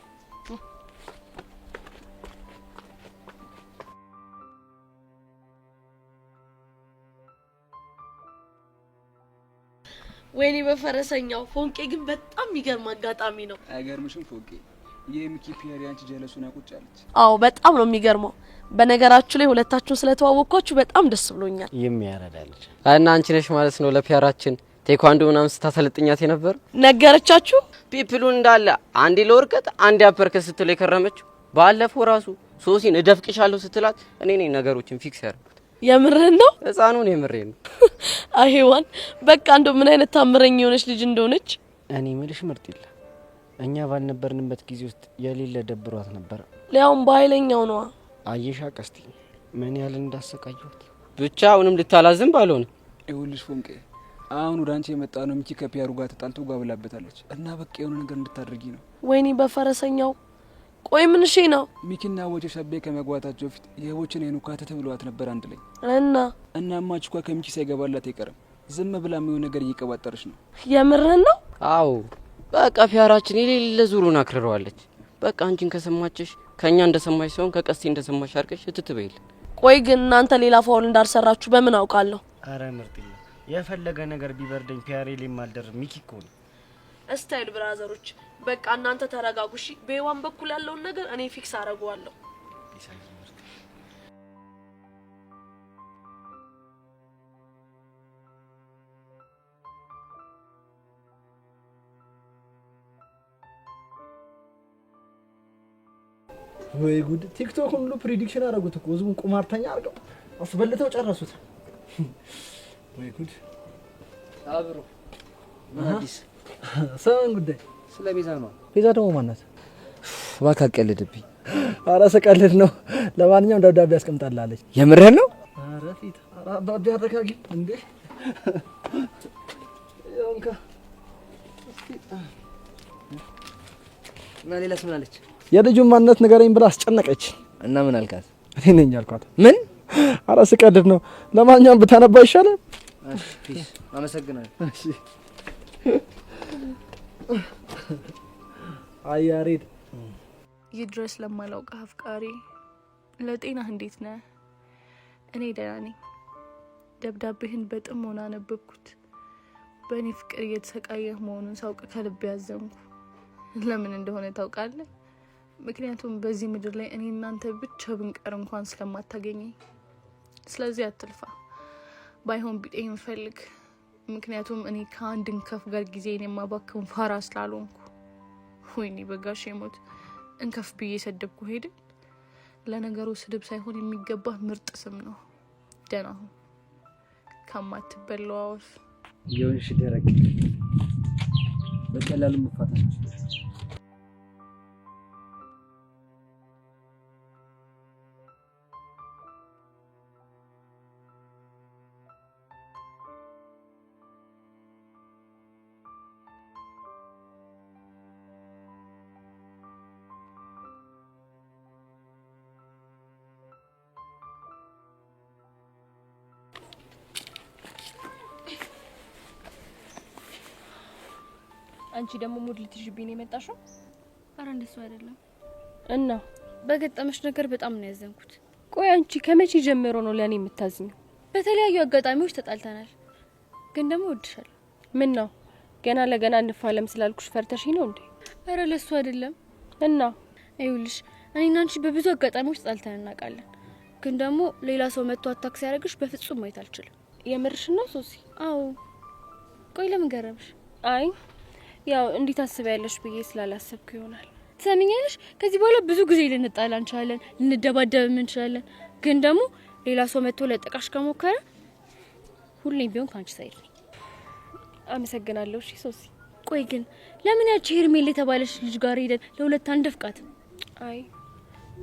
Speaker 10: ወይኔ በፈረሰኛው ፎንቄ ግን በጣም የሚገርም አጋጣሚ ነው።
Speaker 4: አይገርምሽም ፎንቄ? የሚኪ ፒየር ያንቺ ጀለሱና ቁጭ አለች።
Speaker 10: አዎ በጣም ነው የሚገርመው። በነገራችሁ ላይ ሁለታችሁን ስለተዋወቅኳችሁ በጣም ደስ ብሎኛል።
Speaker 7: የሚያረዳልሽ
Speaker 3: እና አንቺ ነሽ ማለት ነው ለፒያራችን ቴኳንዶ ምናምን ስታሰልጥኛት የነበር?
Speaker 10: ነገረቻችሁ?
Speaker 3: ፒፕሉን እንዳለ አንዴ ለወርቀት አንዴ አፐርከት ስትል የከረመችው ባለፈው ራሱ ሶሲን እደፍቅሻለሁ ስትላት እኔ ነኝ ነገሮችን ፊክስ ያደረኩት።
Speaker 10: የምርህን ነው?
Speaker 3: ህፃኑን የምሬን ነው።
Speaker 10: አይዋን በቃ እንደው ምን አይነት ታምረኝ የሆነች ልጅ እንደሆነች።
Speaker 7: እኔ ምልሽ ምርጥ ይለ እኛ ባልነበርንበት ጊዜ ውስጥ የሌለ ደብሯት ነበር።
Speaker 10: ሊያውም በኃይለኛው ነዋ።
Speaker 7: አየሻ ቀስቲ ምን ያህል እንዳሰቃየሁት።
Speaker 3: ብቻ አሁንም ልታላዝም ባልሆነ
Speaker 4: ይኸውልሽ ፎንቄ፣ አሁን ወደ አንቺ የመጣ ነው ሚኪ ከፒያሩ ጋር ተጣልቶ ጋብላበታለች እና በቃ የሆነ ነገር እንድታደርጊ ነው።
Speaker 10: ወይኔ በፈረሰኛው። ቆይ ምን እሺ ነው?
Speaker 4: ሚኪና ወጪ ሸቤ ከመግባታቸው በፊት የቦችን የኑካተተ ብለዋት ነበር አንድ ላይ እና ማችኳ ከሚኪ ሳይገባላት አይቀርም። ዝም ብላ የሚሆን ነገር እየቀባጠረች ነው።
Speaker 10: የምርህን ነው?
Speaker 3: አዎ በቃ ፒያራችን የሌለ ዙሩን አክርረዋለች። በቃ አንቺን ከሰማችሽ ከኛ እንደሰማሽ ሳይሆን ከቀስቴ እንደሰማሽ አርቀሽ እትትበይል።
Speaker 10: ቆይ ግን እናንተ ሌላ ፋውል እንዳልሰራችሁ በምን አውቃለሁ?
Speaker 7: አረ ምርጥ ይለ የፈለገ ነገር ቢበርደኝ ፒያሬ ሊማልደር ሚኪ እኮ ነው።
Speaker 10: ስታይል ብራዘሮች በቃ እናንተ ተረጋጉ እሺ። በይዋን በኩል ያለውን ነገር እኔ ፊክስ አደርገዋለሁ።
Speaker 5: ወይ ጉድ! ቲክቶክ ሁሉ ፕሪዲክሽን አደረጉት እኮ ህዝቡን ቁማርተኛ አድርገው አስበልተው ጨረሱት። ወይ ጉድ!
Speaker 2: አብሮ አዲስ
Speaker 5: ሰውን ጉዳይ
Speaker 2: ስለ ቤዛ ነው።
Speaker 5: ቤዛ ደግሞ ማናት?
Speaker 2: እባክህ አትቀልድብኝ።
Speaker 5: ኧረ ስቀልድ ነው። ለማንኛውም ደብዳቤ አስቀምጣላለች።
Speaker 2: የምርህን ነው?
Speaker 5: ኧረ ፊት አባቢ አረጋጊ እንዴ! ያንካ
Speaker 2: እና ሌላስ ምን አለች?
Speaker 5: የልጁን ማንነት ንገረኝ ብላ አስጨነቀች።
Speaker 2: እና ምን አልካት?
Speaker 5: እኔ ነኝ አልኳት።
Speaker 2: ምን?
Speaker 5: ኧረ ስቀልድ ነው። ለማንኛውም ብታነባ ይሻላል።
Speaker 2: እሺ ፒስ። አመሰግናለሁ።
Speaker 5: እሺ አያሬድ
Speaker 9: ይድረስ ለማላውቅ አፍቃሪ፣ ለጤናህ እንዴት ነህ?
Speaker 1: እኔ ደህና ነኝ። ደብዳቤህን በጥሞና አነበብኩት። በእኔ ፍቅር እየተሰቃየህ መሆኑን ሳውቅ ከልብ ያዘንኩ። ለምን እንደሆነ ታውቃለህ? ምክንያቱም በዚህ ምድር ላይ እኔ እናንተ ብቻ ብንቀር እንኳን ስለማታገኘኝ። ስለዚህ አትልፋ፣ ባይሆን ቢጤን ፈልግ። ምክንያቱም እኔ ከአንድ እንከፍ ጋር ጊዜን የማባክን ፋራ ስላልሆንኩ። ወይኔ በጋሽ ሞት እንከፍ ብዬ ሰደብኩ ሄድን። ለነገሩ ስድብ ሳይሆን የሚገባ ምርጥ ስም ነው። ደህና ሁን ከማትበላው አወፍ።
Speaker 2: ይሁንሽ ደረቅ በቀላሉ መፋታት
Speaker 6: አንቺ ደግሞ ሙድ ልትይዥብኝ ነው የመጣሽው?
Speaker 9: አረ እንደሱ አይደለም።
Speaker 6: እና
Speaker 9: በገጠመሽ ነገር በጣም ነው ያዘንኩት።
Speaker 6: ቆይ አንቺ ከመቼ ጀምሮ ነው ለኔ የምታዝኘው?
Speaker 9: በተለያዩ አጋጣሚዎች ተጣልተናል፣ ግን ደግሞ እወድሻለሁ።
Speaker 6: ምን ነው ገና ለገና እንፋለም ስላልኩሽ ፈርተሽ ነው እንዴ?
Speaker 9: አረ ለሱ አይደለም።
Speaker 6: እና
Speaker 9: ይኸውልሽ እኔና አንቺ በብዙ አጋጣሚዎች ተጣልተን እናውቃለን፣ ግን ደግሞ ሌላ ሰው መጥቶ አታክ ሲያደርግሽ በፍጹም ማየት አልችልም።
Speaker 6: የምርሽ ነው ሶሲ?
Speaker 9: አዎ። ቆይ ለምን ገረምሽ?
Speaker 6: አይ ያው እንዴት ታስቢያለሽ ብዬ ስላላሰብኩ ይሆናል።
Speaker 9: ትሰሚኛለሽ? ከዚህ በኋላ ብዙ ጊዜ ልንጣላ እንችላለን፣ ልንደባደብ እንችላለን፣ ግን ደግሞ ሌላ ሰው መጥቶ ለጠቃሽ ከሞከረ ሁሌም ቢሆን ካንቺ ሳይል ነኝ።
Speaker 6: አመሰግናለሁ። እሺ ሶሲ።
Speaker 9: ቆይ ግን ለምን ያቺ ሄርሜላ የተባለች ልጅ ጋር ሄደን ለሁለት አንደፍቃትም?
Speaker 6: አይ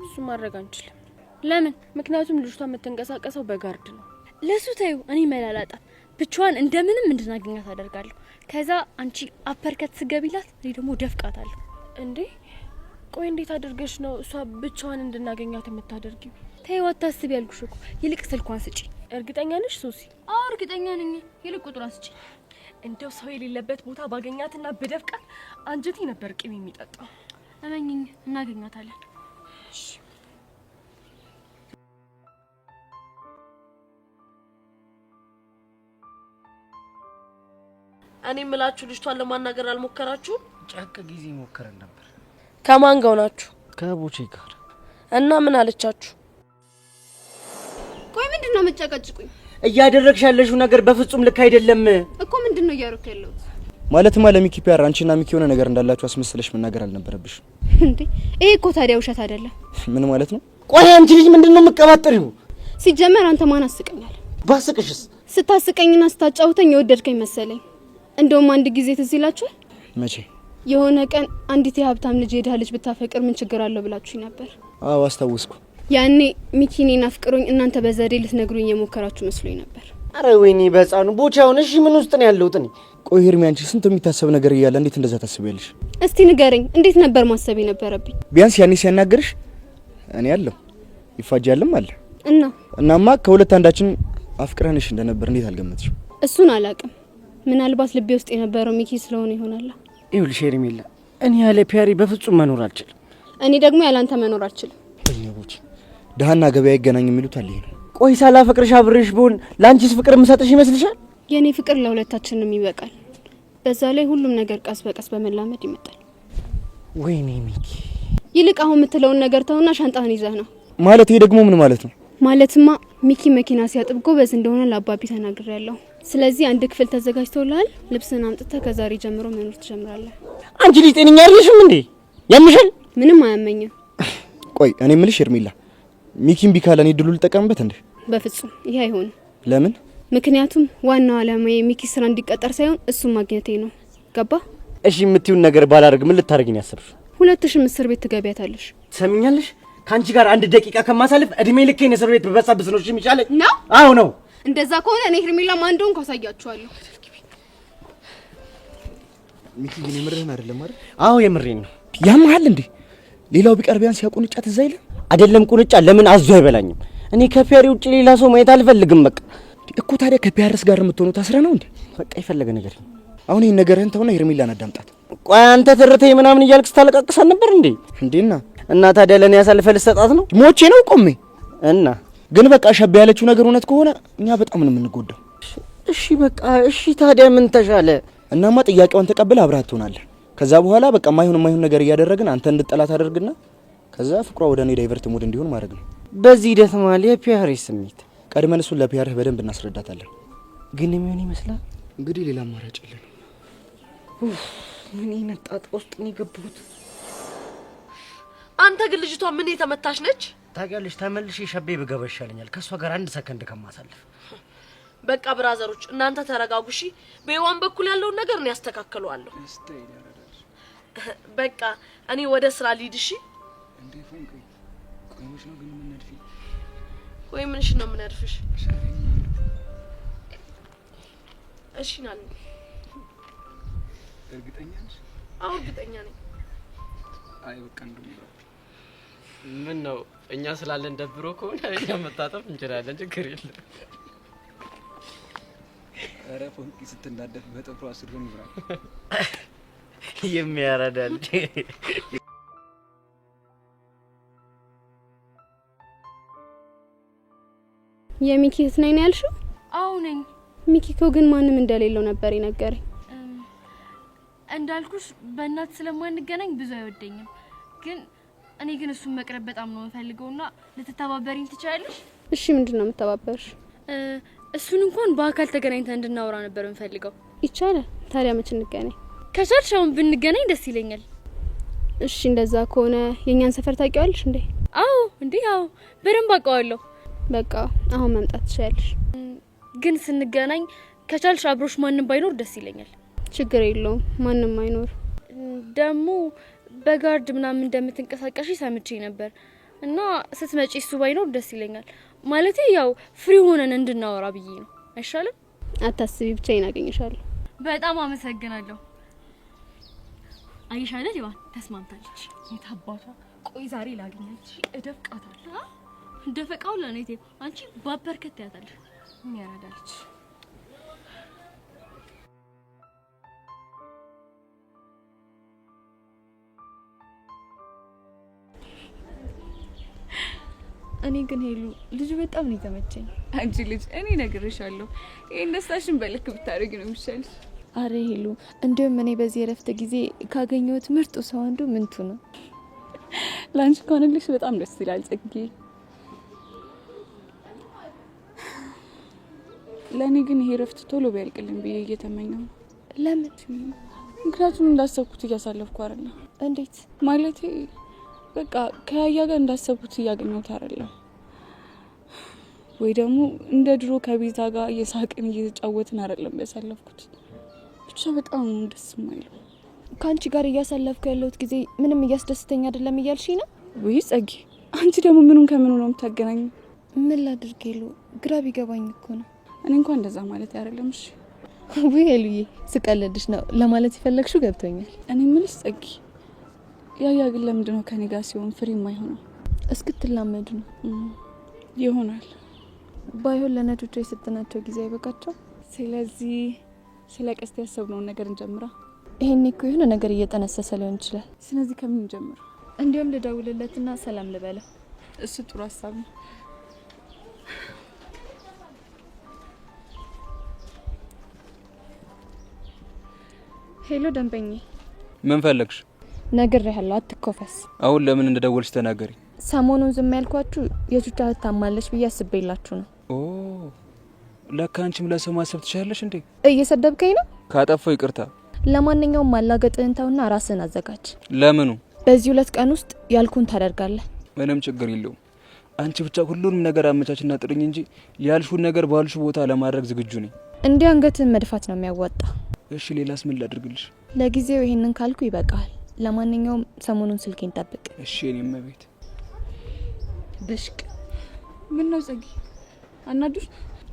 Speaker 6: እሱ ማድረግ አንችልም።
Speaker 9: ለምን?
Speaker 6: ምክንያቱም ልጅቷ የምትንቀሳቀሰው በጋርድ ነው።
Speaker 9: ለሱ ታዩ። እኔ መላላጣም ብቻዋን እንደምንም እንድናገኛት አደርጋለሁ። ከዛ አንቺ አፐርከት ስገቢላት እኔ ደግሞ ደፍቃታለሁ።
Speaker 6: እንዴ ቆይ እንዴት አድርገሽ ነው እሷ ብቻዋን እንድናገኛት የምታደርጊው?
Speaker 9: ተይው አታስቢ ያልኩሽ እኮ። ይልቅ ስልኳን ስጪ።
Speaker 6: እርግጠኛ ነሽ ሶሲ?
Speaker 9: አዎ እርግጠኛ ነኝ። ይልቅ ቁጥሯን ስጪ።
Speaker 6: እንደው ሰው የሌለበት ቦታ ባገኛትና በደፍቃት አንጀቴ ነበር ቅቤ የሚጠጣው።
Speaker 9: እመኚኝ እናገኛታለን።
Speaker 10: እኔ ምላችሁ ልጅቷን ለማናገር አልሞከራችሁም?
Speaker 2: ጫቅ ጊዜ ሞከረን ነበር።
Speaker 10: ከማን ጋር ናችሁ?
Speaker 2: ከቦቼ ጋር።
Speaker 10: እና ምን አለቻችሁ?
Speaker 9: ቆይ ምንድነው መጨቃጭቁኝ?
Speaker 7: እያደረግሽ ያለሽው ነገር በፍጹም ልክ አይደለም
Speaker 9: እኮ። ምንድነው እያደረክ ያለው?
Speaker 4: ማለትማ ለሚኪ ፒያር አንቺና ሚኪ የሆነ ነገር እንዳላችሁ አስመስለሽ መናገር አልነበረብሽ
Speaker 9: እንዴ? ይሄ እኮ ታዲያ ውሸት አይደለም።
Speaker 4: ምን ማለት ነው?
Speaker 7: ቆይ አንቺ ልጅ ምንድነው የምትቀባጥሪው?
Speaker 9: ሲጀመር አንተ ማን አስቀኛል?
Speaker 7: ባስቅሽስ?
Speaker 9: ስታስቀኝና ስታጫውተኝ የወደድከኝ መሰለኝ። እንደውም አንድ ጊዜ ትዝ ይላችኋል?
Speaker 4: መቼ?
Speaker 9: የሆነ ቀን አንዲት የሀብታም ልጅ የድሃ ልጅ ብታፈቅር ምን ችግር አለው ብላችሁኝ ነበር።
Speaker 4: አዎ አስታውስኩ።
Speaker 9: ያኔ ሚኪኔን አፍቅሮኝ እናንተ በዘዴ ልትነግሩኝ የሞከራችሁ መስሎኝ ነበር።
Speaker 7: አረ ወይኔ በጻኑ ቦቻውን። እሺ ምን ውስጥ ነው ያለሁት እኔ?
Speaker 4: ቆይ ሄርሚ አንቺ ስንት የሚታሰብ ነገር እያለ እንዴት እንደዛ ታስቢያለሽ?
Speaker 9: እስቲ ንገረኝ፣ እንዴት ነበር ማሰብ የነበረብኝ?
Speaker 4: ቢያንስ ያኔ ሲያናገርሽ እኔ ያለው ይፋጃልም አለ እናማ ከሁለት አንዳችን አፍቅረንሽ እንደነበር እንዴት አልገመትሽም?
Speaker 9: እሱን አላቅም። ምናልባት ልቤ ውስጥ የነበረው ሚኪ ስለሆነ ይሆናል።
Speaker 7: ይኸውልሽ ሄርሜላ፣ እኔ ያለ ፒያሪ በፍጹም መኖር አልችልም።
Speaker 9: እኔ ደግሞ ያላንተ መኖር አልችልም።
Speaker 4: በእኛቦች ደሃና ገበያ ይገናኝ የሚሉት አለ ይሄ ነው።
Speaker 7: ቆይ ሳላፈቅርሽ አብሬሽ ብሆን ለአንቺስ ፍቅር የምሰጥሽ ይመስልሻል?
Speaker 9: የኔ ፍቅር ለሁለታችንም ይበቃል። በዛ ላይ ሁሉም ነገር ቀስ በቀስ በመላመድ ይመጣል።
Speaker 7: ወይኔ ሚኪ፣
Speaker 9: ይልቅ አሁን የምትለውን ነገር ተውና ሻንጣህን ይዘህ ነው።
Speaker 4: ማለት ይሄ ደግሞ ምን ማለት ነው?
Speaker 9: ማለትማ ሚኪ መኪና ሲያጥብ ጎበዝ እንደሆነ ለአባቢ ተናግሬያለሁ። ስለዚህ አንድ ክፍል ተዘጋጅቶልሃል። ልብስን አምጥተህ ከዛሬ ጀምሮ መኖር ትጀምራለህ።
Speaker 7: አንቺ ልጅ ጤነኛ አይደለሽም እንዴ? ያምሻል?
Speaker 9: ምንም አያመኝም።
Speaker 4: ቆይ እኔ የምልሽ ሄርሜላ፣ ሚኪን ቢካለ እኔ ድሉ ልጠቀምበት እንዴ?
Speaker 9: በፍጹም ይሄ አይሆንም።
Speaker 4: ለምን?
Speaker 9: ምክንያቱም ዋናው ዓላማዬ ሚኪ ስራ እንዲቀጠር ሳይሆን እሱን ማግኘቴ ነው። ገባ?
Speaker 7: እሺ የምትዩን ነገር ባላደርግ ምን ልታደርጊኝ ያሰብሽ?
Speaker 9: ሁለትሽም እስር ቤት ትገቢያታለሽ።
Speaker 7: ትሰሚኛለሽ? ካንቺ ጋር አንድ ደቂቃ ከማሳልፍ እድሜ ልኬን እስር ቤት በበሳብስ ነው የሚሻለኝ።
Speaker 9: ነው?
Speaker 7: አዎ ነው።
Speaker 9: እንደዛ ከሆነ እኔ ሄርሜላ ማን እንደሆንኩ አሳያችኋለሁ።
Speaker 4: ሚኪ ግን የምርህን አይደለም አይደል?
Speaker 7: አዎ የምሬን ነው።
Speaker 4: ያምሃል እንዴ? ሌላው ቢቀር ቢያንስ ያቁንጫ ትዝ አይልም?
Speaker 7: አይደለም ቁንጫ ለምን አዞ አይበላኝም? እኔ ከፒያሪ ውጭ ሌላ ሰው ማየት አልፈልግም። በቃ
Speaker 4: እኮ ታዲያ ከፒያርስ ጋር የምትሆነው ታስረ ነው እንዴ?
Speaker 7: በቃ የፈለገ ነገር።
Speaker 4: አሁን ይሄን ነገርህን ተውና ሄርሜላን አዳምጣት።
Speaker 7: ቆይ አንተ ትርተይ ምናምን እያልክ ስታለቃቅሳል ነበር እንዴ?
Speaker 4: እንዴና
Speaker 7: እና ታዲያ ለኔ ያሳልፈ ልሰጣት ነው?
Speaker 4: ሞቼ ነው ቆሜ
Speaker 7: እና ግን በቃ ሸብ ያለችው ነገር እውነት ከሆነ እኛ በጣም ነው የምንጎዳው።
Speaker 3: እሺ በቃ እሺ፣ ታዲያ ምን ተሻለ?
Speaker 7: እናማ ጥያቄውን ተቀበለ አብረሃት ትሆናለህ። ከዛ በኋላ በቃ ማይሆን ነገር እያደረግን አንተ እንድጠላት አደርግና ከዛ ፍቅሯ ወደ እኔ ዳይቨርት ሙድ እንዲሆን ማድረግ ነው።
Speaker 3: በዚህ ሂደት ማለት የፒያሬ ስሜት
Speaker 7: ቀድመን እሱን ለፒያርህ በደንብ እናስረዳታለን።
Speaker 3: ግን የሚሆን ይመስላል።
Speaker 7: እንግዲህ ሌላ አማራጭ የለም።
Speaker 3: ምን ይነጣጥ ውስጥ ነው የገባሁት።
Speaker 10: አንተ ግን ልጅቷ ምን የተመታሽ ነች?
Speaker 7: ታውቂያለሽ፣ ተመልሼ ሸቤ ብገባ ይሻለኛል ከሷ ጋር 1 ሰከንድ ከማሳለፍ።
Speaker 10: በቃ ብራዘሮች እናንተ ተረጋጉ እሺ። በይዋን በኩል ያለውን ነገር እኔ ያስተካክለዋለሁ። በቃ እኔ ወደ ስራ ልሂድ እሺ።
Speaker 4: እንዴ ፎንቅ ቆይሽ ነው ግን ምን ነድፊ?
Speaker 10: ወይ ምንሽ ነው የምነድፍሽ? እሺ ናል።
Speaker 4: እርግጠኛ ነሽ?
Speaker 10: አዎ እርግጠኛ ነኝ።
Speaker 4: አይ በቃ እንደው
Speaker 3: ምን ነው እኛ ስላለን ደብሮ ከሆነ እኛ መታጠፍ እንችላለን፣ ችግር የለም።
Speaker 4: ኧረ ፎንቂ ስትናደፍ በጥፍሯ አስሩን ይብራል።
Speaker 7: የሚያረዳል።
Speaker 11: የሚኪ እህት ነኝ ነው ያልሽው?
Speaker 9: አዎ ነኝ።
Speaker 11: ሚኪ እኮ ግን ማንም እንደሌለው ነበር የነገረኝ።
Speaker 9: እንዳልኩሽ በእናት ስለማንገናኝ ብዙ አይወደኝም። ግን እኔ ግን እሱን መቅረብ በጣም ነው የምፈልገውና ልትተባበሪኝ ትችያለሽ?
Speaker 11: እሺ ምንድነው የምተባበርሽ?
Speaker 9: እሱን እንኳን በአካል ተገናኝተን እንድናወራ ነበር የምፈልገው።
Speaker 11: ይቻላል። ታዲያ መች እንገናኝ?
Speaker 9: ከቻልሽ አሁን ብንገናኝ ደስ ይለኛል።
Speaker 11: እሺ እንደዛ ከሆነ የኛን ሰፈር ታውቂዋለሽ እንዴ?
Speaker 9: አዎ እንዴ፣ አዎ በደንብ አውቀዋለሁ።
Speaker 11: በቃ አሁን መምጣት ትችያለሽ።
Speaker 9: ግን ስንገናኝ ከቻልሽ አብሮሽ ማንም ባይኖር ደስ ይለኛል።
Speaker 11: ችግር የለውም፣ ማንም አይኖር።
Speaker 9: ደግሞ በጋርድ ምናምን እንደምትንቀሳቀሽ ሰምቼ ነበር እና ስትመጪ እሱ ባይኖር ደስ ይለኛል። ማለቴ ያው ፍሪ ሆነን እንድናወራ ብዬ ነው። አይሻልም?
Speaker 11: አታስቢ፣ ብቻዬን አገኝሻለሁ።
Speaker 9: በጣም አመሰግናለሁ። አይሻለ ይዋን ተስማምታለች። የታባቷ ቆይ ዛሬ ላገኛች እደፍቃታለሁ። ደፈቃው ለኔቴ አንቺ ባበርከት ያታለሽ። ምን ያራዳለች?
Speaker 1: እኔ ግን ሄሉ ልጅ በጣም ነው የተመቸኝ።
Speaker 12: አንቺ ልጅ እኔ ነግሬሻለሁ፣ ይሄን ደስታሽን በልክ ብታረጊ ነው የሚሻልሽ።
Speaker 1: አረ ሄሉ እንዲሁም እኔ በዚህ የረፍት ጊዜ ካገኘሁት ምርጡ ሰው አንዱ ምንቱ ነው።
Speaker 12: ላንቺ ከሆነልሽ በጣም ደስ ይላል ጽጌ። ለኔ ግን ይሄ ረፍት ቶሎ ቢያልቅልኝ ብዬ እየተመኘው።
Speaker 1: ለምን?
Speaker 12: ምክንያቱም እንዳሰብኩት እያሳለፍኩ አይደለም።
Speaker 1: እንዴት
Speaker 12: ማለቴ? በቃ ከያያ ጋር እንዳሰብኩት እያገኘሁት አይደለም፣ ወይ ደግሞ እንደ ድሮ ከቤዛ ጋር እየሳቅን እየተጫወትን አይደለም ያሳለፍኩት። ብቻ በጣም ደስ የማይለው።
Speaker 1: ከአንቺ ጋር እያሳለፍኩ ያለሁት ጊዜ ምንም እያስደስተኝ አይደለም እያልሽኝ ነው?
Speaker 12: ወይ ጸጊ፣ አንቺ ደግሞ ምኑን ከምኑ ነው የምታገናኙ?
Speaker 1: ምን ላድርግ ሄሉ፣ ግራ ቢገባኝ እኮ ነው።
Speaker 12: እኔ እንኳን እንደዛ ማለት አይደለም። እሺ
Speaker 1: ወይ ሄሉዬ፣ ስቀልድሽ ነው ለማለት የፈለግሽው ገብቶኛል።
Speaker 12: እኔ ምንስ ጸጊ፣ ያያ ግን ለምንድን ነው ከኔ ጋር ሲሆን ፍሪ የማይሆነው?
Speaker 1: እስክትላመዱ ነው
Speaker 12: ይሆናል።
Speaker 1: ባይሆን ለነቶቹ የሰጠናቸው ጊዜ አይበቃቸው?
Speaker 12: ስለዚህ ስለ ቀስት ያሰብነውን ነገር እንጀምራ።
Speaker 1: ይሄን እኮ የሆነ ነገር እየጠነሰሰ ሊሆን ይችላል።
Speaker 12: ስለዚህ ከምን እንጀምር?
Speaker 1: እንዲያውም ልደውልለትና ሰላም ልበለው።
Speaker 12: እሱ ጥሩ ሀሳብ ነው።
Speaker 1: ሄሎ ደንበኛ፣
Speaker 4: ምን ፈለግሽ?
Speaker 1: ነግሬሃለሁ፣ አትኮፈስ።
Speaker 4: አሁን ለምን እንደደወልሽ ተናገሪ።
Speaker 1: ሰሞኑን ዝም ያልኳችሁ የቹቻ ታማለች ብዬ አስቤላችሁ ነው።
Speaker 4: ኦ ለካ አንቺም ለሰው ማሰብ ትችላለሽ እንዴ?
Speaker 1: እየሰደብከኝ ነው?
Speaker 4: ካጠፋው ይቅርታ።
Speaker 1: ለማንኛውም ማላገጥህን ተውና ራስህን አዘጋጅ።
Speaker 4: ለምኑ?
Speaker 1: በዚህ 2 ቀን ውስጥ ያልኩን ታደርጋለህ።
Speaker 4: ምንም ችግር የለውም። አንቺ ብቻ ሁሉንም ነገር አመቻችና ጥርኝ እንጂ ያልሽውን ነገር ባልሽ ቦታ ለማድረግ ዝግጁ ነኝ።
Speaker 1: እንዲህ አንገትህን መድፋት ነው የሚያዋጣ።
Speaker 4: እሺ ሌላስ ምን ላድርግልሽ?
Speaker 1: ለጊዜው ይሄንን ካልኩ ይበቃል። ለማንኛውም ሰሞኑን ስልኬን ጠብቅ።
Speaker 4: እሺ እኔም ቤት
Speaker 1: ብሽቅ።
Speaker 12: ምን ነው ጸጊ፣ አናዱሽ?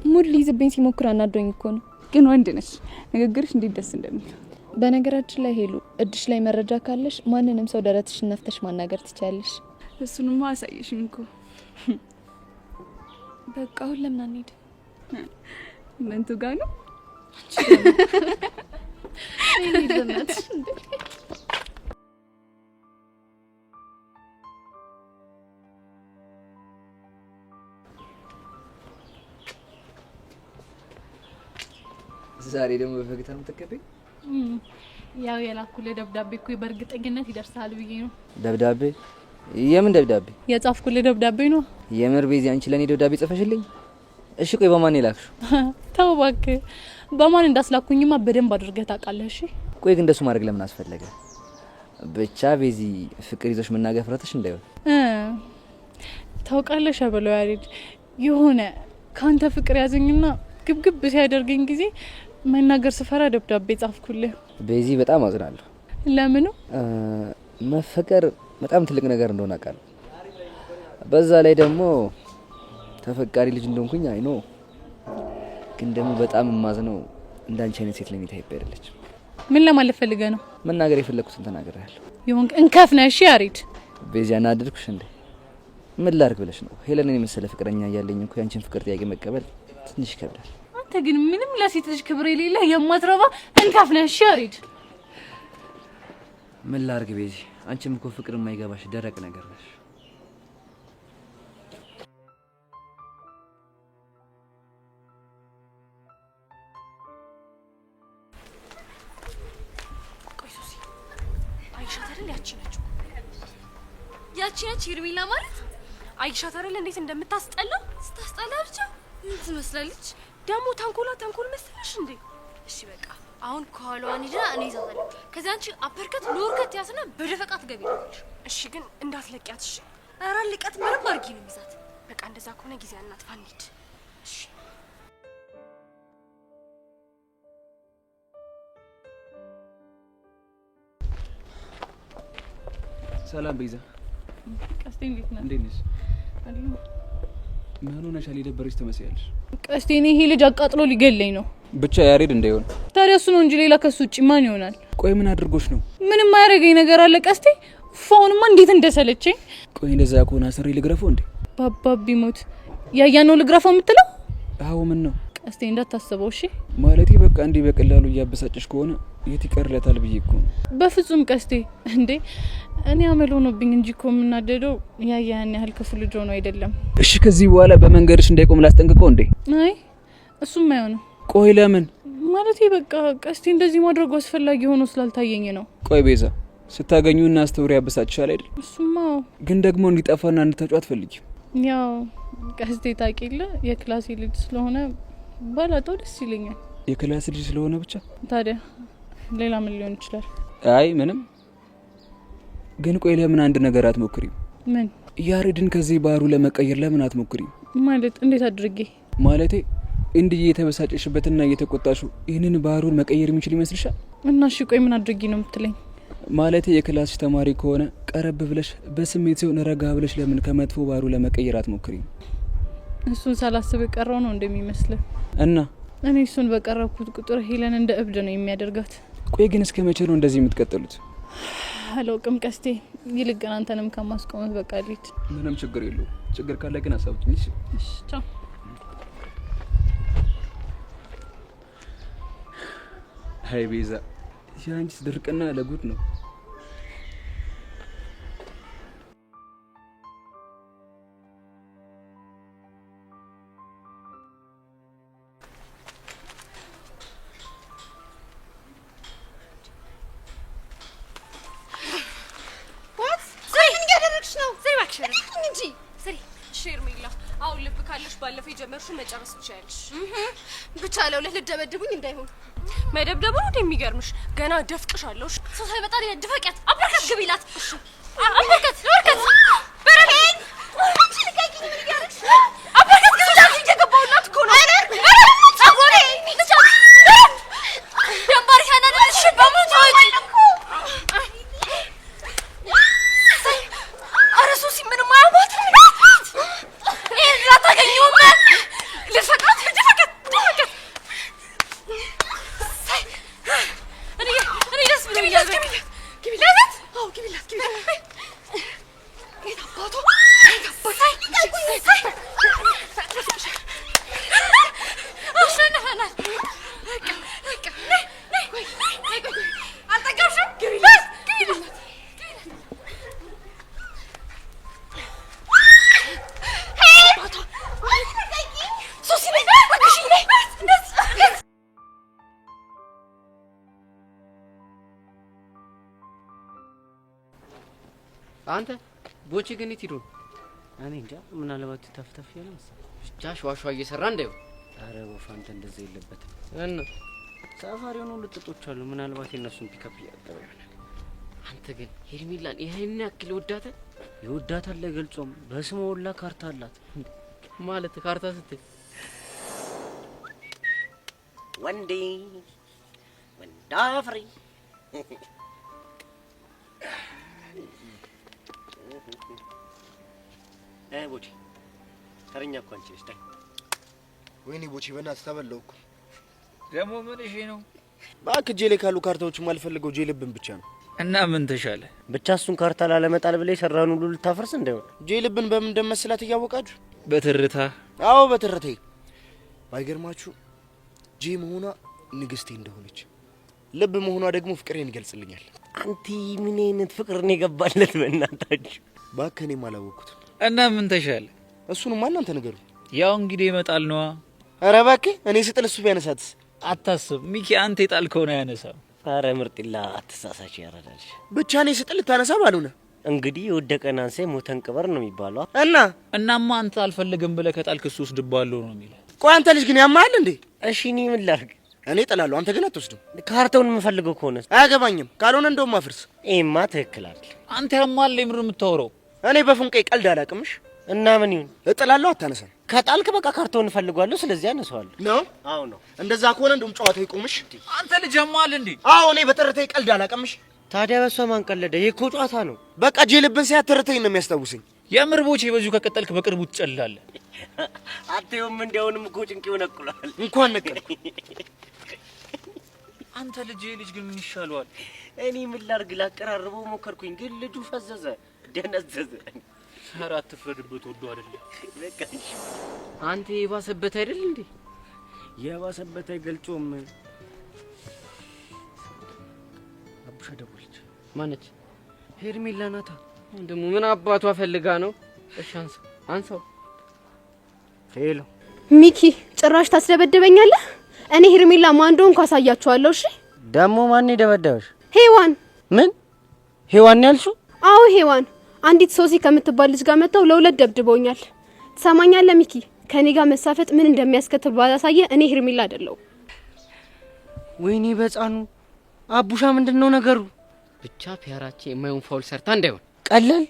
Speaker 1: ሙድ ሊይዝብኝ ሲሞክር አናዶኝ እኮ ነው።
Speaker 12: ግን ወንድ ነሽ፣ ንግግርሽ እንዴት ደስ እንደሚል።
Speaker 1: በነገራችን ላይ ሄሉ፣ እድሽ ላይ መረጃ ካለሽ ማንንም ሰው ደረትሽን ነፍተሽ ማናገር ትችያለሽ።
Speaker 12: እሱንማ አሳየሽኝ እኮ።
Speaker 1: በቃ አሁን ለምን አንሄድ?
Speaker 12: መንቱ ጋር ነው
Speaker 2: ዛሬ ደግሞ በፈገግታ ነው የምትቀበይ?
Speaker 1: ያው የላኩልህ ደብዳቤ እኮ በእርግጠኝነት ይደርሳል ብዬ ነው።
Speaker 2: ደብዳቤ? የምን ደብዳቤ?
Speaker 1: የጻፍኩልህ ደብዳቤ ነው።
Speaker 2: የምር ቤዚ አንቺ ለኔ ደብዳቤ ጽፈሽልኝ? እሺ ቆይ በማን ይላክሽው?
Speaker 1: ተው እባክህ፣ በማን እንዳስላኩኝማ በደንብ አድርገህ ታውቃለህ። እሺ
Speaker 2: ቆይ ግን እንደሱ ማድረግ ለምን አስፈለገ? ብቻ ቤዚ ፍቅር ይዞሽ መናገር ፍረተሽ እንዳይሆን።
Speaker 1: ታውቃለሽ አበለው ያሬድ የሆነ ካንተ ፍቅር ያዘኝና ግብግብ ሲያደርገኝ ጊዜ መናገር ስፈራ ደብዳቤ ጻፍኩልህ።
Speaker 2: ቤዚ በጣም አዝናለሁ።
Speaker 1: ለምን?
Speaker 2: መፈቀር በጣም ትልቅ ነገር እንደሆነ አውቃለሁ። በዛ ላይ ደግሞ ተፈቃሪ ልጅ እንደሆንኩኝ አይኖ፣ ግን ደግሞ በጣም የማዝነው እንዳንቺ አይነት ሴት ለኔ ታይፕ አይደለች።
Speaker 1: ምን ለማለት ፈልገህ ነው?
Speaker 2: መናገር የፈለኩትን ተናግሬያለሁ።
Speaker 1: ይሁን እንከፍ ነህ። እሺ ያሬድ።
Speaker 2: ቤዚ አናደድኩሽ እንዴ? ምን ላድርግ ብለሽ ነው? ሄለንን የመሰለ ፍቅረኛ እያለኝ እኮ ያንቺን ፍቅር ጥያቄ መቀበል ትንሽ ይከብዳል።
Speaker 1: አንተ ግን ምንም ለሴት ልጅ ክብር የሌለህ የማትረባ እንከፍ ነህ። እሺ ያሬድ።
Speaker 2: ምን ላድርግ ቤዚ፣ አንቺም እኮ ፍቅር የማይገባሽ ደረቅ ነገር ነሽ።
Speaker 9: ያቺ ነች ሄርሜላ ማለት አይሻት አይደል? እንዴት እንደምታስጠላ ስታስጠላ ብቻ ምን ትመስላለች ደግሞ። ተንኮል መሰለሽ እንዴ? እሺ በቃ አሁን ከኋላዋን ሂዳ እኔ ይዛታለሁ። ከዛ አንቺ አፐርከት ሎርከት ያስና በደፈቃ ትገቢያለሽ። እሺ ግን እንዳትለቂያት። እሺ ኧረ ልቀት ምንም አድርጊ ነው ይዛት። በቃ እንደዛ ከሆነ ጊዜ አናጥፋ እንሂድ። እሺ
Speaker 4: ሰላም ቤዛ።
Speaker 1: ቀስቴ እንዴት ነህ?
Speaker 4: እንዴት ነሽ?
Speaker 1: አለሁ።
Speaker 4: ምን ሆነሻል? የደበረሽ ትመስያለሽ።
Speaker 1: ቀስቴ እኔ ይሄ ልጅ አቃጥሎ ሊገለኝ ነው።
Speaker 4: ብቻ ያሬድ እንዳይሆን።
Speaker 1: ታዲያ እሱ ነው እንጂ ሌላ ከሱ ውጪ ማን ይሆናል?
Speaker 4: ቆይ ምን አድርጎሽ ነው?
Speaker 1: ምንም አያደርገኝ ነገር አለ ቀስቴ። ፋውንማ እንዴት እንደሰለቸኝ።
Speaker 4: ቆይ እንደዛ ከሆነ አስሬ ልግረፈው እንዴ?
Speaker 1: ባባቢ ሞት ያያ ነው ልግረፈው የምትለው?
Speaker 4: አዎ ምን ነው
Speaker 1: ቀስቴ እንዳታስበው እሺ።
Speaker 4: ማለቴ በቃ እንዲህ በቀላሉ እያበሳጨሽ ከሆነ የት ይቀርለታል ብዬ እኮ ነው።
Speaker 1: በፍጹም ቀስቴ እንዴ እኔ አመል ሆኖብኝ እንጂ እኮ የምናደደው ያን ያህል ክፉ ልጅ ሆኖ አይደለም።
Speaker 4: እሺ ከዚህ በኋላ በመንገድሽ እንዳይቆም ላስጠንቅቀው እንዴ?
Speaker 1: አይ እሱም አይሆንም።
Speaker 4: ቆይ ለምን?
Speaker 1: ማለቴ በቃ ቀስቴ እንደዚህ ማድረጉ አስፈላጊ ሆኖ ስላልታየኝ ነው።
Speaker 4: ቆይ ቤዛ ስታገኙና አስተውሪ ያበሳጭሻል አይደል?
Speaker 1: እሱማ
Speaker 4: ግን ደግሞ እንዲጠፋና እንድታጫው አትፈልጊም።
Speaker 1: ያው ቀስቴ ታቂለ የክላሴ ልጅ ስለሆነ ባላጣው ደስ ይለኛል።
Speaker 4: የክላስ ልጅ ስለሆነ ብቻ?
Speaker 1: ታዲያ ሌላ ምን ሊሆን ይችላል?
Speaker 4: አይ ምንም። ግን ቆይ ለምን አንድ ነገር አትሞክሪም?
Speaker 1: ምን?
Speaker 4: ያሬድን ከዚህ ባህሩ ለመቀየር ለምን አትሞክሪም?
Speaker 1: ማለት እንዴት አድርጌ?
Speaker 4: ማለቴ እንዲህ እየተበሳጨሽበትና እየተቆጣሹ ይህንን ባህሩን መቀየር የሚችል ይመስልሻል?
Speaker 1: እና እሺ ቆይ ምን አድርጌ ነው የምትለኝ?
Speaker 4: ማለቴ የክላስሽ ተማሪ ከሆነ ቀረብ ብለሽ በስሜት ሲሆን ረጋ ብለሽ ለምን ከመጥፎ ባህሩ ለመቀየር አትሞክሪም?
Speaker 1: እሱን ሳላስብ የቀረው ነው እንደሚመስለው።
Speaker 4: እና
Speaker 1: እኔ እሱን በቀረብኩት ቁጥር ሄለን እንደ እብድ ነው የሚያደርጋት።
Speaker 4: ቆይ ግን እስከ መቼ ነው እንደዚህ የምትቀጥሉት?
Speaker 1: አላውቅም ቀስቴ። ይልቅ ግን አንተንም ከማስቆመት በቃ ልሂድ።
Speaker 4: ምንም ችግር የለውም። ችግር ካለ ግን አሳውቂኝ።
Speaker 1: እሺ ቻው።
Speaker 4: ሃይ ቤዛ፣ ያንቺስ ድርቅና ለጉድ ነው።
Speaker 6: አሁን ልብ ካለሽ ባለፈው የጀመርሽው መጨረስ ትችያለሽ።
Speaker 9: ብቻ ለሁለት ልደበድቡኝ እንዳይሆን።
Speaker 6: መደብደቡ ነው እንደሚገርምሽ። ገና ደፍቅሻለሁ።
Speaker 9: ሰው ሳይመጣ ድፈቂያት። አበርከት ግቢላት። እሺ አበርከት በረከት አንቺ ልቀቂኝ። ምን እያደረግሽ? አበርከት ግቢላት። እየገባሁላት እኮ ነው። ጸጉሬ ብቻ ደንባሪ ያናደድሽ በሞት ወጪ። ኧረ ሱሲ ምንም አያማትም።
Speaker 3: አንተ ቦቼ ግን የት ሄዱ?
Speaker 7: እኔ እንጃ ምናልባት ተፍተፍ ያለ መሰለኝ።
Speaker 3: ብቻ ሸዋሸዋ እየሰራ እንዳይው።
Speaker 7: አረ ወፍ አንተ እንደዛ የለበትም።
Speaker 3: እና
Speaker 7: ሰፋሪ ሆኖ ልጥጦች አሉ። ምናልባት የነሱን ፒካፕ እያጠበ ይሆናል።
Speaker 3: አንተ ግን ሄርሜላን ይሄን ያክል
Speaker 7: ይወዳታል አይገልጾም። በስሟ ሁላ ካርታ አላት።
Speaker 3: ማለት ካርታ ስትል
Speaker 7: ወንዴ ወንዳፍሪ ቦቼ ተረኛ እኮ አንቺ ነሽ። ታይ
Speaker 13: ወይኔ ቦቼ በእናትህ ተበላሁ እኮ።
Speaker 4: ደግሞ ምን እሺ ነው?
Speaker 13: እባክህ እጄ ላይ ካሉ ካርታዎች የማልፈልገው ጄልብን ብቻ ነው።
Speaker 4: እና ምን ተሻለ?
Speaker 7: ብቻ እሱን ካርታ ላለመጣል ብለህ የሰራውን ሁሉ ልታፈርስ እንዳይሆን።
Speaker 13: ጄልብን በምን እንደመስላት እያወቃችሁ?
Speaker 4: በትርታ።
Speaker 13: አዎ በትርቴ። ባይገርማችሁ ጄ መሆኗ ንግስቴ እንደሆነች፣ ልብ መሆኗ ደግሞ ፍቅሬን ይገልጽልኛል።
Speaker 7: አንቲ ምን አይነት ፍቅር ነው የገባለት በእናታችሁ?
Speaker 13: እባክህ እኔም አላወቅኩትም።
Speaker 4: እና ምን ተሻለ?
Speaker 13: እሱንም እናንተ ነገሩ።
Speaker 4: ያው እንግዲህ ይመጣል ነዋ።
Speaker 13: ኧረ እባክህ እኔ ስጥል እሱ ቢያነሳትስ?
Speaker 4: አታስብ ሚኪ፣ አንተ የጣልከውን አያነሳም።
Speaker 7: አረ ምርጥላ አትሳሳች ያረዳል።
Speaker 13: ብቻ እኔ ስጥል ታነሳ ባሉና
Speaker 7: እንግዲህ የወደቀን አንሳይ ሞተን ቅበር ነው የሚባለው።
Speaker 4: እናማ አንተ አልፈልግም ብለህ ከጣልክ እሱ ወስድባለሁ ነው የሚለው።
Speaker 13: ቆይ አንተ ልጅ ግን ያማል እንዴ?
Speaker 7: እሺ እኔ ምን ላድርግ?
Speaker 13: እኔ እጥላለሁ፣ አንተ ግን አትወስድም።
Speaker 7: ካርታውን የምፈልገው ከሆነ
Speaker 13: አያገባኝም፣ ካልሆነ እንደውም አፍርስ።
Speaker 7: ይሄማ ትክክል አይደል?
Speaker 4: አንተ ያማል የምር የምታወራው።
Speaker 13: እኔ በፉንቄ ቀልድ አላቅምሽ።
Speaker 7: እና ምን ይሁን?
Speaker 13: እጥላለሁ፣ አታነሳም።
Speaker 7: ከጣልክ በቃ ካርታውን እፈልጋለሁ፣ ስለዚህ አነሳዋለሁ።
Speaker 13: ነው?
Speaker 7: አዎ ነው።
Speaker 13: እንደዛ ከሆነ እንደውም ጨዋታው ይቆምሽ።
Speaker 4: አንተ ልጅ ያማል እንዴ?
Speaker 13: አዎ እኔ በትርቴ ቀልድ አላቅምሽ።
Speaker 7: ታዲያ በሷ ማን ቀለደ? ይሄ እኮ ጨዋታ ነው።
Speaker 13: በቃ ጄልብን ሲያት ትርቴኝ ነው የሚያስታውሰኝ።
Speaker 4: የምር ቦቼ በዚሁ ከቀጠልክ በቅርቡ ትጨልላለህ።
Speaker 7: አትየውም? እንደውንም እኮ ጭንቄው ነቅሏል።
Speaker 13: እንኳን ነቀል።
Speaker 4: አንተ ልጅ ግን ምን ይሻለዋል?
Speaker 7: እኔ ምን ላድርግ? ላቀራርበው ሞከርኩኝ፣ ግን ልጁ ፈዘዘ፣ ደነዘዘ።
Speaker 4: ኧረ አትፍረድበት፣ ወዶ አይደለም።
Speaker 7: በቃ
Speaker 3: አንተ የባሰበት አይደል እንዴ?
Speaker 7: የባሰበት አይገልጾም። አቡሻ ደወለች።
Speaker 3: ማነች?
Speaker 7: ሄርሜላ ናታ።
Speaker 3: ደግሞ ምን አባቷ ፈልጋ ነው? እሺ አንሳው።
Speaker 7: ሄሎ
Speaker 11: ሚኪ፣ ጭራሽ ታስደበደበኛለህ? እኔ ሄርሜላ ማን እንደሆንኩ አሳያችኋለሁ። እሺ
Speaker 7: ደግሞ ማን ደበደበሽ?
Speaker 11: ሄዋን።
Speaker 7: ምን ሄዋን ያልሽው?
Speaker 11: አዎ ሄዋን። አንዲት ሶሲ ከምትባል ልጅ ጋር መጥተው ለሁለት ደብድበውኛል። ትሰማኛለህ ሚኪ? ከኔ ጋር መሳፈጥ ምን እንደሚያስከትል ባላሳየ እኔ ሄርሜላ አይደለሁ።
Speaker 7: ወይኔ በጻኑ አቡሻ፣ ምንድነው ነገሩ?
Speaker 3: ብቻ ፒያራችን የማይሆን ፋውል ሰርታ እንዳይሆን።
Speaker 7: ቀለል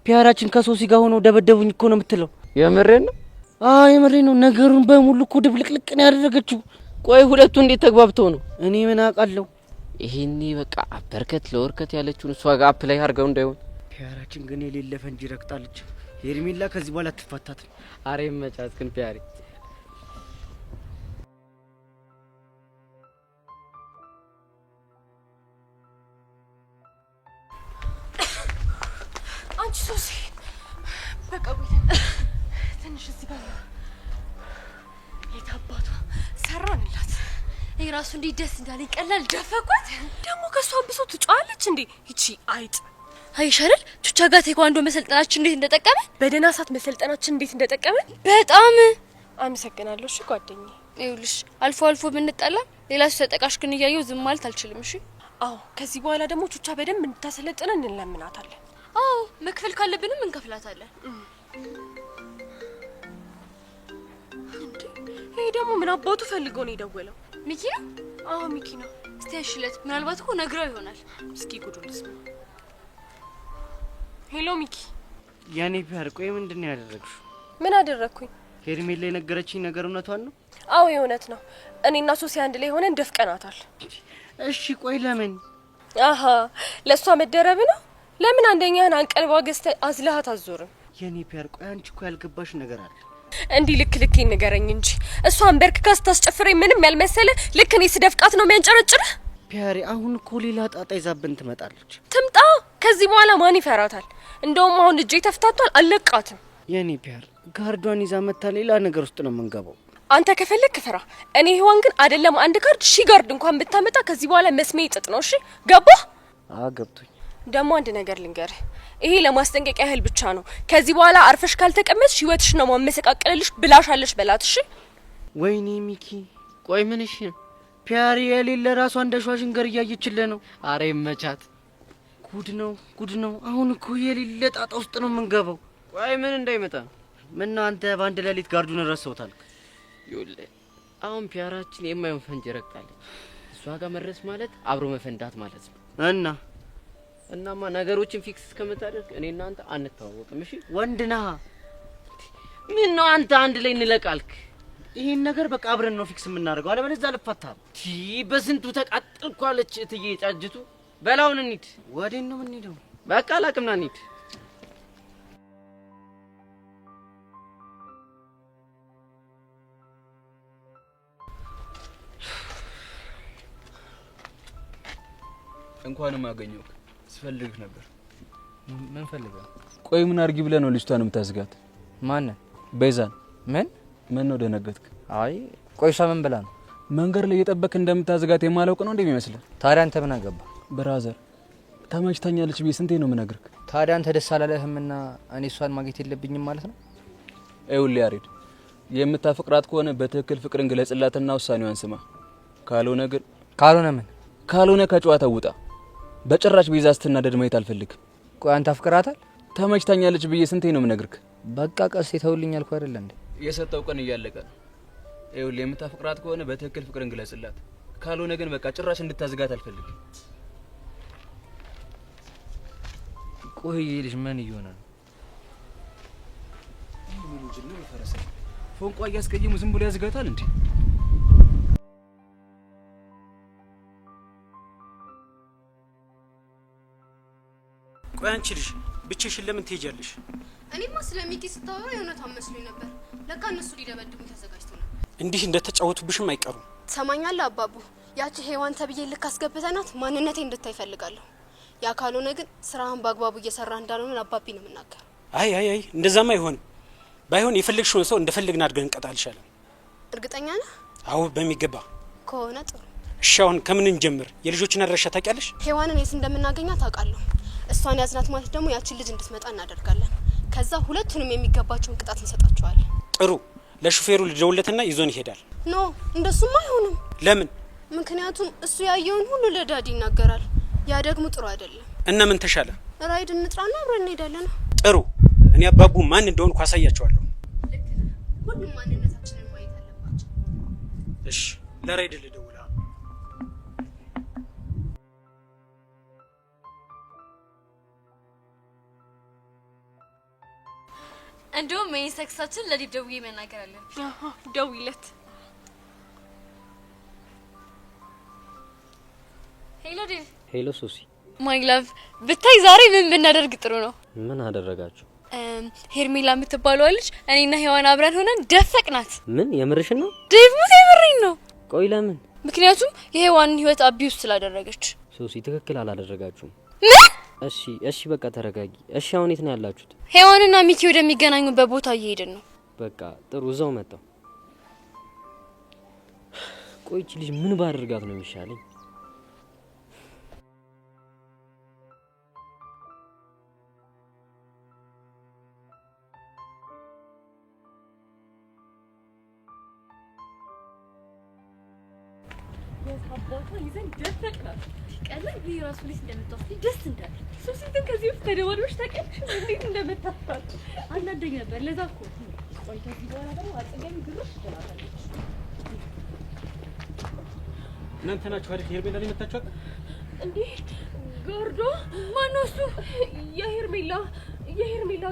Speaker 7: ፒያራችን ከሶሲ ጋር ሆኖ ደበደቡኝ እኮ ነው የምትለው?
Speaker 3: የምሬን ነው?
Speaker 7: አዎ የምሬን ነው። ነገሩን በሙሉ እኮ ድብልቅልቅ ነው ያደረገችው።
Speaker 3: ቆይ ሁለቱ እንዴት ተግባብተው ነው?
Speaker 7: እኔ ምን አውቃለሁ።
Speaker 3: ይሄኔ በቃ በርከት ለወርከት ያለችውን እሷ ጋር አፕላይ አድርገው እንዳይሆን።
Speaker 7: ፒያራችን ግን የሌለ ፈንጂ ረግጣለች። ሄርሜላ ከዚህ በኋላ አትፋታትም።
Speaker 3: አሬ መጫት ግን ፒያሪ
Speaker 6: አንቺ ሶሲ በቃ ትንሽ እዚህ ጋር የታባቷ ሰራንላት።
Speaker 9: ይሄ ራሱ እንዴት ደስ እንዳለኝ ቀላል ደፈቋት።
Speaker 6: ደግሞ ከሷ ብሶ ትጫዋለች እንዴ ይቺ አይጥ።
Speaker 9: አይሻልል ቹቻ ጋር ቴኳንዶ መሰልጠናችን እንዴት እንደጠቀመ፣
Speaker 6: በደህና ሰዓት መሰልጠናችን እንዴት እንደጠቀመ
Speaker 9: በጣም
Speaker 6: አመሰግናለሁ። እሺ ጓደኛዬ።
Speaker 9: ይኸውልሽ አልፎ አልፎ ብንጣላ ሌላ ሰው ተጠቃሽ ግን እያየው ዝም ማለት አልችልም። እሺ
Speaker 6: አዎ፣ ከዚህ በኋላ ደግሞ ቹቻ በደንብ እንድታሰለጥነን እንለምናታለን።
Speaker 9: አዎ መክፈል ካለብንም እንከፍላታለን።
Speaker 6: ይሄ ደግሞ ምን አባቱ ፈልጎ ነው የደወለው?
Speaker 9: ሚኪ ነው?
Speaker 6: አዎ ሚኪ ነው።
Speaker 9: እስቲ ያሽለት፣ ምናልባት እኮ ነግራው ይሆናል።
Speaker 6: እስኪ ጉዱን ልስማ። ሄሎ ሚኪ።
Speaker 7: ያኔ ፒያር፣ ቆይ ምንድነው ያደረግሽው?
Speaker 6: ምን አደረኩኝ?
Speaker 7: ሄርሜላ የነገረችኝ ነገር እውነቷን ነው?
Speaker 6: አዎ የእውነት ነው። እኔና ሶሲ አንድ ላይ ሆነን ደፍቀናታል።
Speaker 7: እሺ ቆይ ለምን?
Speaker 6: አሃ ለሷ መደረብ ነው። ለምን አንደኛህን አንቀልባ ገዝተህ አዝለሃት አዞርም?
Speaker 7: የኔ ፒያር፣ ቆይ አንቺ እኮ ያልገባሽ ነገር አለ።
Speaker 6: እንዲህ ልክ ንገረኝ እንጂ እሷን በርክካ ስታስጨፍረኝ ምንም ያልመሰለ ልክ እኔ ስደፍቃት ነው የሚያንጨረጭርህ?
Speaker 7: ፒያሪ፣ አሁን እኮ ሌላ ጣጣ ይዛብን ትመጣለች።
Speaker 6: ትምጣ። ከዚህ በኋላ ማን ይፈራታል? እንደውም አሁን እጄ ተፍታቷል፣ አልለቃትም።
Speaker 7: የኔ ፒያር፣ ጋርዷን ይዛ መታ ሌላ ነገር ውስጥ ነው የምንገባው።
Speaker 6: አንተ ከፈለክ ፍራ። እኔ ህዋን ግን አይደለም አንድ ካርድ ሺ ጋርድ እንኳን ብታመጣ ከዚህ በኋላ መስሜ ይጥጥ ነው። እሺ ገባህ?
Speaker 7: ገብቶኝ።
Speaker 6: ደግሞ አንድ ነገር ልንገርህ፣ ይሄ ለማስጠንቀቂያ ያህል ብቻ ነው። ከዚህ በኋላ አርፈሽ ካልተቀመጥሽ ህይወትሽ ነው ማመሰቃቀልልሽ ብላሻለሽ በላት። እሺ?
Speaker 7: ወይኔ ሚኪ፣
Speaker 3: ቆይ ምን? እሺ
Speaker 7: ፒያሪ የሌለ ራሷ እንደ ሸዋሽንገር እያየችልህ ነው።
Speaker 3: አሬ መቻት።
Speaker 7: ጉድ ነው። አሁን እኮ የሌለ ጣጣ ውስጥ ነው የምንገባው።
Speaker 3: ቆይ ምን እንዳይመጣ
Speaker 7: ምን ነው አንተ በአንድ ሌሊት ጋርዱን ረስተውታል?
Speaker 3: ይኸውልህ አሁን ፒያራችን የማይሆን ፈንጅ ረግጣለች። እሷ ጋር መድረስ ማለት አብሮ መፈንዳት ማለት ነው። እናማ ነገሮችን ፊክስ እስከምታደርግ እኔ እና አንተ አንተዋወቅም። እሺ
Speaker 7: ወንድ ነህ።
Speaker 3: ምን ነው አንተ አንድ ላይ እንለቃልክ?
Speaker 7: ይሄን ነገር በቃ አብረን ነው ፊክስ የምናደርገው፣ አለበለዚያ አልፋታም።
Speaker 3: በስንቱ ተቃጠልኩ አለች እትዬ ጫጅቱ። በላውን እንሂድ።
Speaker 7: ወዴት ነው የምንሄደው?
Speaker 3: በቃ ላቅምና እንሂድ።
Speaker 4: እንኳንም አገኘሁህ። ስፈልግህ ነበር።
Speaker 2: ምን ፈልገህ?
Speaker 4: ቆይ ምን አርጊ ብለህ ነው ልጅቷን የምታዝጋት?
Speaker 2: ማን?
Speaker 4: ቤዛን።
Speaker 2: ምን
Speaker 4: ነው ደነገጥክ?
Speaker 2: አይ ቆይ እሷ ምን ብላ ነው?
Speaker 4: መንገድ ላይ እየጠበክ እንደምታዝጋት የማላውቅ ነው እንደሚመስልህ?
Speaker 2: ታዲያ አንተ ምን አገባ?
Speaker 4: ብራዘር ተመችታኛለች ብዬ ስንቴ ነው የምነግርህ?
Speaker 2: ታዲያ አንተ ደስ አላለህምና እኔ እሷን ማግኘት የለብኝም ማለት ነው?
Speaker 4: ይኸውልህ ያሬድ፣ የምታፈቅራት ከሆነ በትክክል ፍቅርን ግለጽላትና ውሳኔዋን ስማ። ካልሆነ ምን? ካልሆነ ከጨዋታው ውጣ። በጭራሽ ቤዛ ስትናደድ ማየት አልፈልግም።
Speaker 2: ቆይ አንተ አፍቅራታል?
Speaker 4: ተመችታኛለች ብዬ ስንቴ ነው የምነግርህ?
Speaker 2: በቃ ቀስ ተውልኝ አልኩ አይደል እንዴ?
Speaker 4: የሰጠው ቀን እያለቀ ነው። ይኸውልህ የምታፈቅራት ከሆነ በትክክል ፍቅርን ግለጽላት። ካልሆነ ግን በቃ ጭራሽ እንድታዝጋት አልፈልግም።
Speaker 2: ቆይ ልጅ ምን እየሆነ ነው?
Speaker 4: ምን ልጅ ነው የፈረሰ ፎንቋ እያስቀየሙ ዝም ብሎ ያዝጋታል እንዴ?
Speaker 14: ቆይ አንቺ ልጅ ብቻሽን ለምን ትሄጃለሽ?
Speaker 11: እኔማ ስለሚኪ ስታወራ የእውነቷን መስሎኝ ነበር። ለካ እነሱ ሊደበድቡኝ ተዘጋጅተው ነበር።
Speaker 14: እንዲህ እንደተጫወቱብሽም አይቀሩም።
Speaker 11: ትሰማኛለህ አባቡ? ያቺ ሄዋን ተብዬ ልክ አስገብተናት ማንነቴ እንድታይ እፈልጋለሁ። ያ ካልሆነ ግን ስራህን በአግባቡ እየሰራ እንዳልሆነ አባቢ ነው የምናገር።
Speaker 14: አይ እንደዛማ አይሆንም። ባይሆን የፈለግሽውን ሰው እንደፈለግን አድርገን እንቀጣልሻለን።
Speaker 11: እርግጠኛ ነህ?
Speaker 14: አዎ በሚገባ
Speaker 11: ከሆነ ጥሩ።
Speaker 14: እሺ አሁን ከምን እንጀምር? የልጆችን አድራሻ ታውቂያለሽ?
Speaker 11: ሄዋንን የት እንደምናገኛት አውቃለሁ። እሷን ያዝናት ማለት ደግሞ ያችን ልጅ እንድትመጣ እናደርጋለን። ከዛ ሁለቱንም የሚገባቸውን ቅጣት እንሰጣቸዋለን።
Speaker 14: ጥሩ። ለሹፌሩ ልደውልለትና ይዞን ይሄዳል።
Speaker 11: ኖ እንደሱማ አይሆንም።
Speaker 14: ለምን?
Speaker 11: ምክንያቱም እሱ ያየውን ሁሉ ለዳዲ ይናገራል። ያ ደግሞ ጥሩ አይደለም።
Speaker 14: እና ምን ተሻለ?
Speaker 11: ራይድ እንጥራና አብረን እንሄዳለን።
Speaker 14: ጥሩ። እኔ አባቡ ማን እንደሆንኩ አሳያቸዋለሁ።
Speaker 11: ሁሉም ማንነታችንን ማየት አለባቸው።
Speaker 14: እሺ ለራይድ ልደውል።
Speaker 9: እንደውም ሜን ሰክሳችን ለዲብ ደውዬ መናገር አለብኝ።
Speaker 6: ደውይለት።
Speaker 9: ሄሎ ዲብ።
Speaker 3: ሄሎ ሶሲ።
Speaker 9: ማይ ላቭ ብታይ ዛሬ ምን ብናደርግ ጥሩ ነው?
Speaker 3: ምን አደረጋችሁ?
Speaker 9: ሄርሜላ የምትባለው ልጅ እኔና ሄዋን አብረን ሆነን ደፈቅናት።
Speaker 3: ምን የምርሽን ነው?
Speaker 9: ዴቭ ሙት የምሬን ነው።
Speaker 3: ቆይ ለምን?
Speaker 9: ምክንያቱም የሄዋንን ህይወት አቢውስ ስላደረገች።
Speaker 3: ሶሲ ትክክል አላደረጋችሁም።
Speaker 9: ምን?
Speaker 3: እሺ በቃ ተረጋጊ። እሺ አሁን የት ነው ያላችሁት?
Speaker 9: ሄዋንና ሚኪ ወደሚገናኙበት ቦታ እየሄድን ነው።
Speaker 3: በቃ ጥሩ እዛው መጣው። ቆይ እቺ ልጅ ምን ባደርጋት ነው የሚሻለኝ?
Speaker 9: አባቷ ይዘን ደፈቅናት። ቀላል ቢራሱ ልጅ እንደምታስቲ ደስ እንዳለ ሶሲ ግን ከዚህ ውስጥ ተደዋሪዎች ታውቂያለሽ እንዴት እንደምታስታጥ አናደኝ ነበር። ለዛ እኮ ቆይ ከዚህ በኋላ ደግሞ አጠገቢ ግሩሽ ትላታለች።
Speaker 14: እናንተ ናችሁ አይደል ሄርሜላ ላይ መጣችሁ
Speaker 6: እንዴ? ጋርዶ ማነው እሱ? የሄርሜላ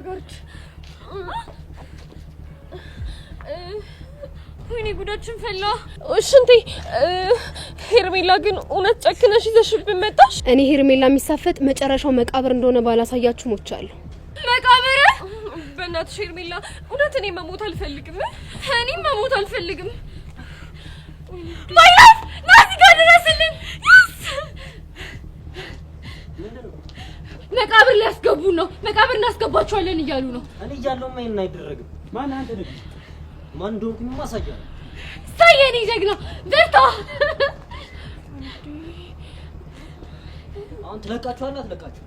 Speaker 6: ጋርድ።
Speaker 9: ወይኔ ጉዳችን ፈላ።
Speaker 6: እሺ እንዴ ሄርሜላ ግን እውነት ጨክነሽ ይዘሽብን መጣሽ?
Speaker 11: እኔ ሄርሜላ የሚሳፈጥ መጨረሻው መቃብር እንደሆነ ባላሳያችሁ ሞቻለሁ።
Speaker 9: መቃብር?
Speaker 6: በእናትሽ ሄርሜላ እውነት እኔ መሞት አልፈልግም።
Speaker 9: እኔም መሞት አልፈልግም። ማይላፍ ናዚ ጋር ድረስልን።
Speaker 6: መቃብር ሊያስገቡን ነው። መቃብር እናስገባቸዋለን እያሉ ነው።
Speaker 7: እኔ እያለሁ ምን አይደረግም። ማን አንተ ልጅ ማን እንደሆንኩኝ ማሳያ
Speaker 6: ሳየኔ ጀግና በርታ።
Speaker 7: አሁን ትለቃችኋለህ አትለቃችሁ?